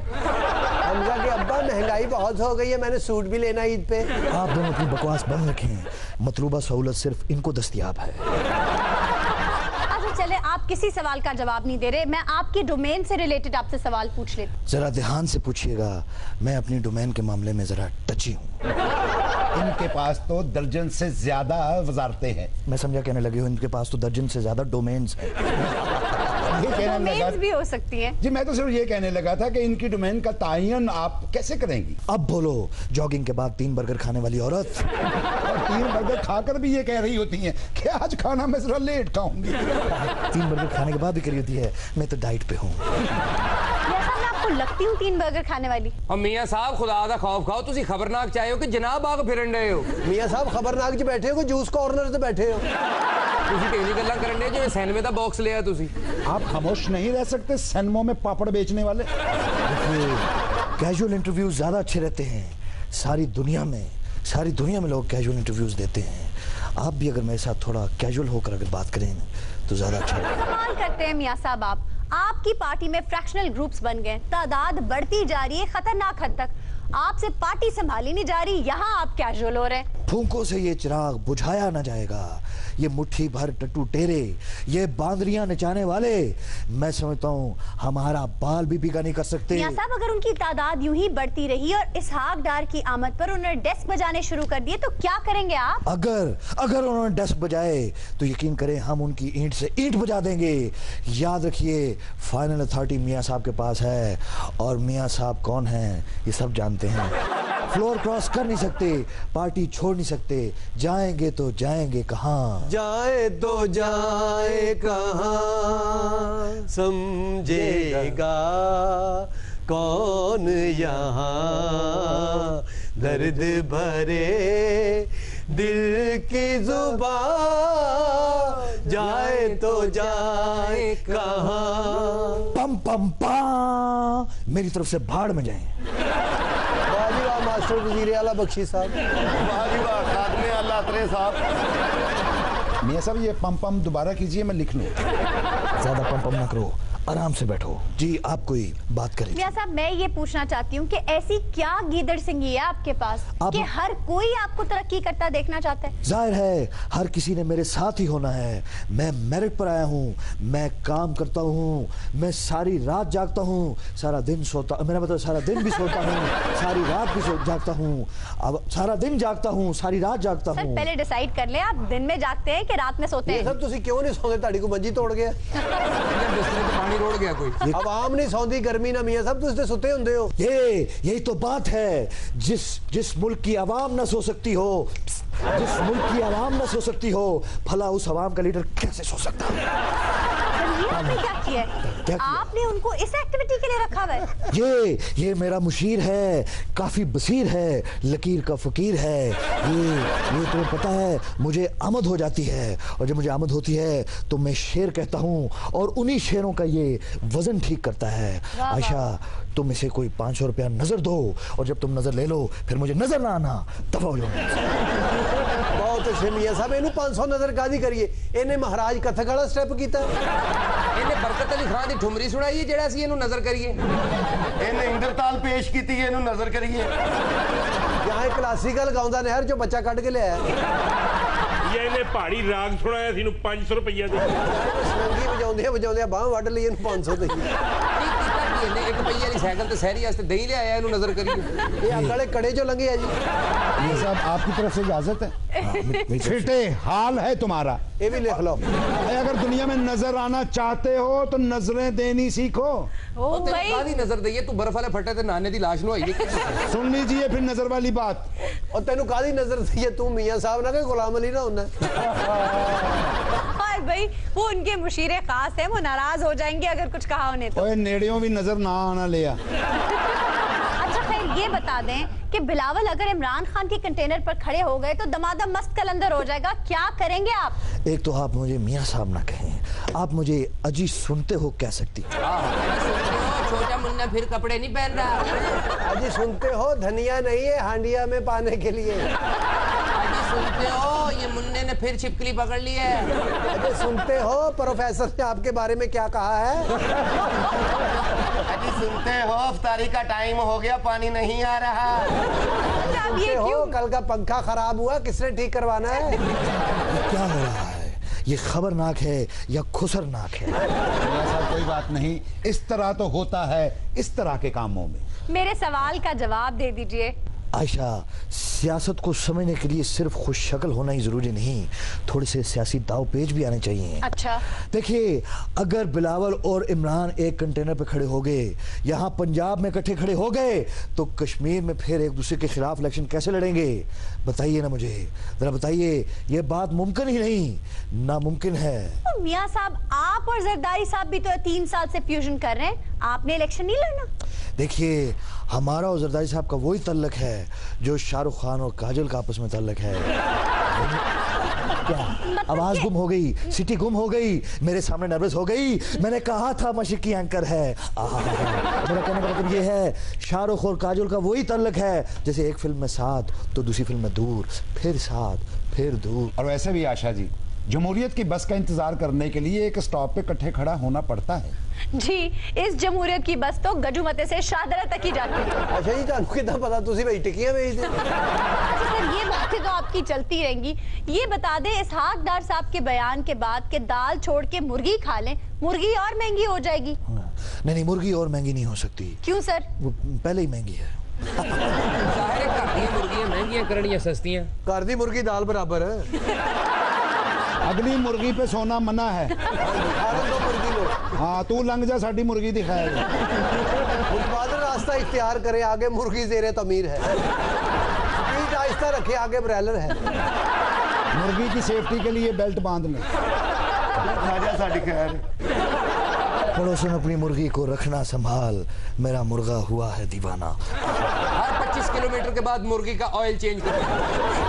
हमजा के अब्बा, महंगाई बहुत हो गई है, मैंने सूट भी लेना ईद पे। आप दोनों अपनी बकवास बंद रखें, मतलूबा सहूलत सिर्फ इनको दस्तयाब है। अच्छा चले, आप किसी सवाल का जवाब नहीं दे रहे, मैं आपकी डोमेन से रिलेटेड आपसे सवाल पूछ लेती। जरा ध्यान से पूछिएगा, मैं अपनी डोमेन के मामले में जरा टची हूँ। इनके पास तो दर्जन से ज्यादा वजारतें हैं। मैं समझा कहने लगी हूँ, इनके पास तो दर्जन से ज्यादा डोमेन्स हैं। ये कहने लगा भी हो सकती है। जी, मैं तो सिर्फ ये कहने लगा था कि इनकी डोमेन का तायन आप कैसे करेंगी? अब बोलो, जॉगिंग के बाद 3 बर्गर खाने वाली औरत और 3 बर्गर खाकर भी ये कह रही होती हैं कि आज खाना मैं जरा लेट खाऊंगी। 3 बर्गर खाने के बाद भी करी होती है मैं तो डाइट पे हूँ। लगती हूँ 3 बर्गर खाने वाली। और मियां साहब, खुदा दा खौफ खाओ, तुसी खबरनाक चाहे हो कि जनाब आग फिरन रहे हो। मियां साहब, खबरनाक च बैठे हो, जूस कॉर्नर से बैठे हो। तुसी तेरी गल्लां करन दे जिवें सिनेमा दा बॉक्स लिया तुसी। आप खामोश नहीं रह सकते, सिनेमा में पापड़ बेचने वाले। कैजुअल इंटरव्यूज ज्यादा अच्छे रहते हैं। सारी दुनिया में लोग कैजुअल इंटरव्यूज देते हैं। आप भी अगर मेरे साथ थोड़ा कैजुअल होकर अगर बात करें तो ज्यादा अच्छा लगेगा। कमाल करते हैं मियां साहब, आपकी पार्टी में फ्रैक्शनल ग्रुप्स बन गए, तादाद बढ़ती जा रही है खतरनाक हद तक। आपसे पार्टी संभाली नहीं जा रही, यहाँ आप कैजुअल हो रहे हैं। फूंकों से ये चिराग बुझाया ना जाएगा। ये मुट्ठी भर टट्टू टेरे, ये बांदरियां नचाने वाले, मैं समझता हूँ हमारा बाल भी भीगा नहीं कर सकते। मियां साहब, अगर उनकी तादाद यूं ही बढ़ती रही और इसहाक डार की आमद पर उन्होंने डेस्क बजाने शुरू कर दिए तो क्या करेंगे आप? अगर उन्होंने डेस्क बजाए तो यकीन करें हम उनकी ईंट से ईंट बजा देंगे। याद रखिए, फाइनल अथॉरिटी मियां साहब के पास है, और मियां साहब कौन हैं ये सब जानते हैं। फ्लोर क्रॉस कर नहीं सकते, पार्टी छोड़ नहीं सकते, जाएंगे तो जाएंगे कहाँ? जाए तो जाए कहाँ समझेगा कौन यहाँ दर्द भरे दिल की जुबान जाए तो जाए कहाँ। पम पम पा मेरी तरफ से भाड़ में जाए। वाह जी वाह मास्टर वजीर आला बख्शी साहब। वाह जी वाह खादमे आला अतरे साहब। मियां साहब ये पम पम दोबारा कीजिए, मैं लिख लूं। ज्यादा पम पम ना करो, आराम से बैठो। जी आप कोई बात करें। मियां साहब मैं ये पूछना चाहती हूँ कि ऐसी क्या गीदड़ सिंगी है आपके पास कि हर कोई आपको तरक्की करता देखना चाहता है? जाहिर है हर किसी ने मेरे साथ ही होना है। मैं मेरिट पर आया हूँ, मैं काम करता हूँ, मैं सारी रात जागता हूँ, सारा दिन सोता, मेरा मतलब सारा दिन भी सोता हूँ, सारी रात भी जागता हूँ। अब सारा दिन जागता हूँ, सारी रात जागता हूँ। पहले डिसाइड कर ले आप दिन में जागते हैं कि रात में सोते हैं? सर तुसी क्यों नहीं सोते? ताड़ी को मंजी तोड़ गया रोड़ गया कोई। अब आम नहीं सौंदी गर्मी ना मियां साहब, तुझे सुते होंदे हो। यही तो बात है। जिस मुल्क की आवाम ना सो सकती हो, जिस मुल्क की आवाम ना सो सकती हो, भला उस आवाम का लीडर कैसे सो सकता है? आपने क्या किया है? आपने उनको इस एक्टिविटी के लिए रखा हुआ है? ये मेरा मुशीर है, काफी बसीर है, लकीर का फकीर है। ये तुम्हें पता है मुझे आमद हो जाती है, और जब मुझे आमद होती है तो मैं शेर कहता हूँ, और उन्हीं शेरों का ये वजन ठीक करता है। आयशा तुम इसे कोई 500 रुपया नजर दो, और जब तुम नजर ले लो फिर मुझे नजर ना आना, दफा हो जाओ। बहुत अच्छे मियां साहब, इन्हें 500 नजर कादी करिए। इन्हें महाराज कथक वाला स्टेप कीता। इन्हें बरकत अली खान दी ठुमरी सुनाई जेड़ा सी इन्हू नजर करिए। इन्हें इंद्रताल पेश की थी, इन्हू नजर करिए। यहाँ क्लासिकल गाउंदा नहर जो बच्चा कट के लिया ये इन्हें पहाड़ी राग सुनाया सी 500 रुपया दे। संगी बजाउंदे बाह वड लई 500 दे। एक पहिए वाली साइकिल ते शहरी वास्ते दही ले आया, इन्हू नजर करिए। ये अगले कड़े जो लंघे है जी। ये साहब आपकी तरफ से इजाजत है? फिटे हाल है तुम्हारा, ये भी लिख लो। अगर दुनिया में नजर आना चाहते हो तो नजरें देनी सीखो। कादी नजर दईए, तू बर्फ वाले फटे ते नाने दी लाश नु आई। सुन लीजिए फिर नजर वाली बात। और तेनू कादी नजर दईए, तू मियां साहब ना के गुलाम अली ना होना। भाई वो उनके मुशीरे खास है, वो नाराज हो जाएंगे अगर कुछ कहा उन्हें तो। ओए नेड़ियों भी नजर ना आना लिया। अच्छा खैर ये बता दें कि बिलावल अगर इमरान खान के कंटेनर पर खड़े हो गए तो दमादम मस्त कलंदर हो जाएगा, क्या करेंगे आप? एक तो आप मुझे मियां साहब ना कहें, आप मुझे अजी सुनते हो कह सकती। छोटा मुन्ना फिर कपड़े नहीं पहन रहा। अजी सुनते हो धनिया नहीं है हांडिया में पाने के लिए। अजी सुनते हो ये मुन्ने ने फिर छिपकली पकड़ ली है। अजी सुनते हो प्रोफेसर ने आपके बारे में क्या कहा है? अजी सुनते हो इफ्तारी का टाइम हो गया, पानी नहीं आ रहा। सुनते हो कल का पंखा खराब हुआ, किसने ठीक करवाना है? क्या हो रहा है? ये खबरनाक है या खुसरनाक है? ऐसा कोई बात नहीं, इस तरह तो होता है इस तरह के कामों में। मेरे सवाल का जवाब दे दीजिए। आयशा सियासत को समझने के लिए सिर्फ खुश शक्ल होना ही जरूरी नहीं, थोड़े से सियासी दाव पेच भी आने चाहिए। अच्छा देखिए अगर बिलावल और इमरान एक कंटेनर पे खड़े हो गए, यहाँ पंजाब में इकट्ठे खड़े हो गए, तो कश्मीर में फिर एक दूसरे के खिलाफ इलेक्शन कैसे लड़ेंगे? बताइए ना मुझे, जरा बताइए। ये बात मुमकिन ही नहीं, नामुमकिन है। तो मियां साहब आप और जरदारी साहब भी तो 3 साल से फ्यूजन कर रहे हैं, आपने इलेक्शन नहीं लड़ना? देखिए हमारा और जरदारी साहब का वही तल्लक है जो शाहरुख खान और काजल का आपस में तल्लक है। क्या आवाज गुम हो गई, सिटी गुम हो गई, मेरे सामने नर्वस हो गई। मैंने कहा था मशक्की एंकर है। मेरा कहने का मतलब ये है शाहरुख और काजल का वही तल्लक है जैसे एक फिल्म में साथ तो दूसरी फिल्म में दूर, फिर साथ फिर दूर। और वैसे भी आशा जी, जमहूरियत की बस का इंतजार करने के लिए एक स्टॉप पे इकट्ठे खड़ा होना पड़ता है। जी इस जमहूरियत की बस तो गजुमते से शाहदरा तक ही जाती है। अच्छा जी ਤੁਹਾਨੂੰ ਕਿਦਾਂ ਪਤਾ? ਤੁਸੀਂ भाई टिकियां बेचते? अच्छा सर ये बातें तो आपकी चलती रहेंगी। ये बता दें इसहाक डार साहब के बयान के बाद कि दाल छोड़ के मुर्गी खा लें, मुर्गी और महंगी हो जाएगी। नहीं मुर्गी और महंगी नहीं हो सकती। क्यों सर? वो पहले ही महंगी है। ज़ाहिर है घर दी मुर्गियां महंगियां करनियां सस्तियां। घर दी मुर्गी दाल बराबर है। अगली मुर्गी पे सोना मना है। हाँ तू लंघ जा, साड़ी मुर्गी दिखाएगा। उत्पादन रास्ता इख्तियार करे, आगे मुर्गी ज़ेरे तमीर है। स्पीड आहिस्ता रखे, आगे ब्रैलर है। मुर्गी की सेफ्टी के लिए बेल्ट बांध ले। खाजा साड़ी खैर पड़ोसन अपनी मुर्गी को रखना संभाल, मेरा मुर्गा हुआ है दीवाना। हर 25 किलोमीटर के बाद मुर्गी का ऑयल चेंज कर।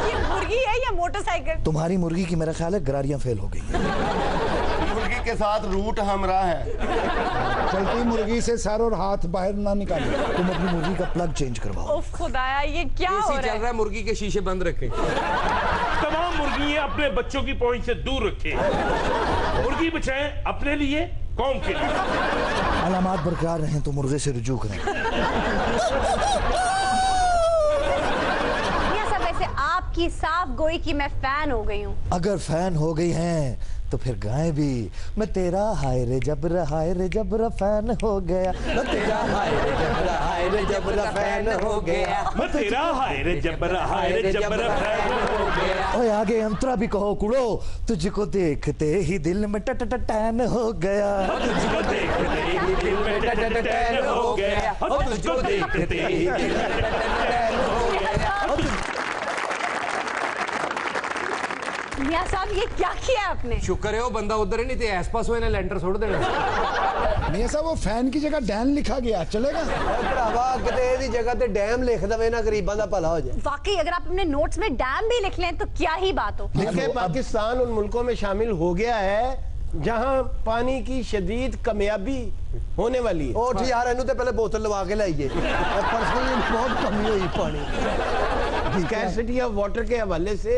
ये मुर्गी है या मोटरसाइकिल? तुम्हारी मुर्गी की मेरा ख्याल है गरारियां फेल हो गई हैं। मुर्गी के साथ रूट हमरा है। चलती मुर्गी से सर और हाथ बाहर ना निकालो। तुम अपनी मुर्गी का प्लग चेंज करवाओ। उफ खुदाया, ये क्या हो एसी रहा चल है? रहा है, मुर्गी के शीशे बंद रखें। तमाम मुर्गियां अपने बच्चों की पहुंच से दूर रखें। मुर्गी बचाएं अपने लिए, कौम के लिए। अलामात बरकरार रहें तो मुर्गे से रुजू करें। वैसे आपकी साफ गोई की मैं फैन हो गई हूँ। अगर फैन हो गई हैं तो फिर गाएं भी। मैं तेरा हाय रे जबरा फैन हो गया। मैं तेरा हाय रे जबरा फैन हो गया। मैं तेरा हाय रे जबरा फैन हो गया। ओए आगे अंतरा भी कहो कुड़ो, तुझको देखते ही दिल में टैन हो गया। तुझको देखते ही दिल में टैन हो गया। तुझको देखते ही दिल में टैन हो गया। मियां साहब ये क्या किया आपने? शुक्र है वो बंदा उधर है, नहीं तो आस पास हुए ना लेंटर छोड़ देना। मियां साहब वो फैन की जगह डैन लिखा गया, चलेगा? भरावा किते दी जगह ते डैम लिख दवे ना, गरीबां दा भला हो जाए। वाकई अगर आप अपने नोट्स में डैम भी लिख लें तो क्या ही बात हो। देखिए, पाकिस्तान उन मुल्कों में शामिल हो गया है जहां पानी की शदीद कमियाबी होने वाली है। उठ यार, इन्हू ते पहले बोतल लवा के लाइए। पर्सनली बहुत कमी हुई पानी। स्कैरसिटी ऑफ वाटर के हवाले से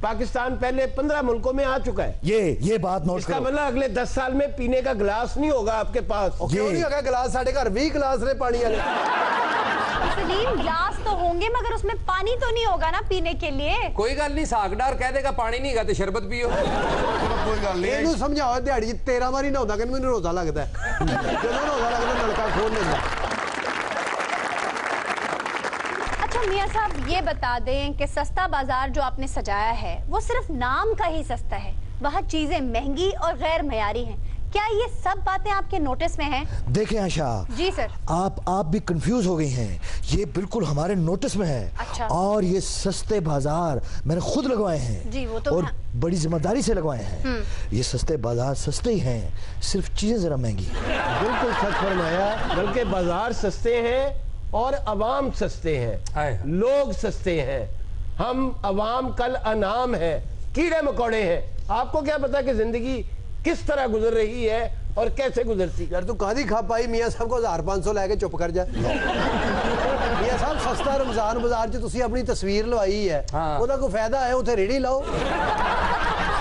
पाकिस्तान पहले 15 मुल्कों में आ चुका है। ये बात नोट इसका करो। मतलब अगले 10 साल में पीने का गिलास नहीं होगा आपके पास। क्यों नहीं होगा गिलास? साढ़े घर 20 गिलास रहे पानी वाले। सलीम, ग्लास तो होंगे मगर उसमें पानी तो नहीं होगा ना पीने के लिए। कोई गल नहीं, सागडार कह देगा पानी नहीं गा तो शरबत पियो। कोई गल नहीं। ਇਹਨੂੰ ਸਮਝਾਓ ਦਿਹਾੜੀ 'ਚ 13 ਵਾਰੀ ਨਹਾਉਂਦਾ, ਕਹਿੰਦਾ ਮੈਨੂੰ ਰੋਜ਼ਾ ਲੱਗਦਾ ਹੈ। ਜਦੋਂ ਰੋਜ਼ਾ ਲੱਗਦਾ ਨਲਕਾ ਖੋਲ ਲੈਂਦਾ। अच्छा मियां साहब ये बता दें कि सस्ता बाजार जो आपने सजाया है वो सिर्फ नाम का ही सस्ता है, वहाँ चीजें महंगी और गैर मयारी हैं। क्या ये सब बातें आपके नोटिस में हैं? देखें आशा जी सर। आप भी कंफ्यूज हो गई हैं। ये बिल्कुल हमारे नोटिस में है। अच्छा। और ये सस्ते बाजार मैंने खुद लगवाए हैं। जी, वो तो और बड़ी जिम्मेदारी से लगवाए हैं। ये सस्ते बाजार सस्ते ही हैं, सिर्फ चीजें जरा महंगी हैं। बिल्कुल सच फरमाया, बल्कि बाजार सस्ते हैं और अवाम सस्ते हैं, लोग सस्ते हैं। हम अवाम कल अनाम है, कीड़े मकोड़े हैं। आपको क्या पता कि जिंदगी किस तरह गुजर रही है और कैसे गुजरती। यार तू कादी खा पाई? मियां साहब को 1500 लेके चुप कर जा। मियां साहब सस्ता रमजान बाजार च तुसी अपनी तस्वीर लवाई है, ਉਹਦਾ ਕੋਈ फायदा है? उथे रेड़ी लाओ।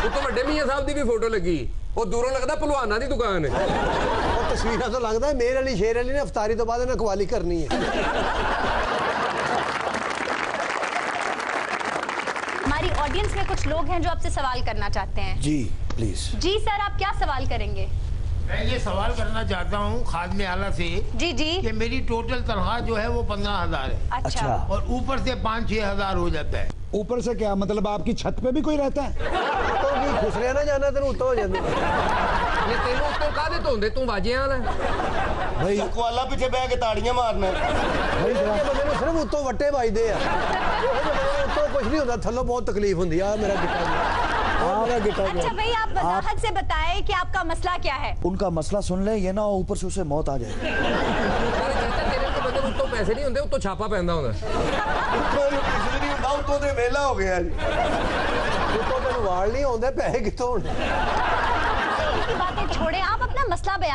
ਉੱਤੋਂ ਵੱਡੇ ਮੀਆਂ ਸਾਹਿਬ ਦੀ ਵੀ ਫੋਟੋ ਲੱਗੀ, ਉਹ ਦੂਰੋਂ ਲੱਗਦਾ ਭਲਵਾਨਾਂ ਦੀ ਦੁਕਾਨ ਹੈ। ਉਹ ਤਸਵੀਰਾਂ ਤੋਂ ਲੱਗਦਾ ਮੇਰੇ ਵਾਲੀ ਸ਼ੇਰ ਵਾਲੀ ਨੇ ਇਫਤਾਰੀ ਤੋਂ ਬਾਅਦ ਇਹਨਾਂ ਕਵਾਲੀ ਕਰਨੀ है। हमारी ऑडियंस में कुछ लोग हैं जो आपसे सवाल करना चाहते हैं। जी प्लीज। जी सर, आप क्या सवाल करेंगे? मैं ये सवाल करना चाहता हूँ खादमे आला से। जी जी। कि मेरी टोटल तनख्वाह जो है वो 15,000 है। अच्छा। और ऊपर से 5-6 हजार हो जाता है। ऊपर से क्या मतलब? आपकी छत पे भी कोई रहता है? तो की खुसरिया ना जाना तेन उत्तो हो जाता। ये तेनों उत्तों कादे धोंदे तू वाजियां वाला भाई कुआला पीछे बह के ताड़ियां मारना। भाई बंदे ने सिर्फ उत्तो वट्टे बजदे आ। उत्तो कुछ नहीं होता, थल्लों बहुत तकलीफ होती है। मेरा गिटा अच्छा भाई, आप वजाहत से बताएं कि आपका मसला क्या है। उनका मसला सुन ले, ये ना ऊपर से उसे मौत आ जाए। तेरे को बंदे उत्तों पैसे नहीं होंगे, उत्तों छापा पैंदा होंदा। ਉੱਤੋਂ ਨੂੰ ਕੁਝ ਵੀ ਨਹੀਂ ਹੁੰਦਾ, ਉੱਤੋਂ ਦੇ ਵਿਹਲਾ ਹੋ ਗਿਆ ਜੀ। उत्तो तेन वाल नहीं आते, पैसे कितों होने? बातें छोड़े, आप अपना मसला बयान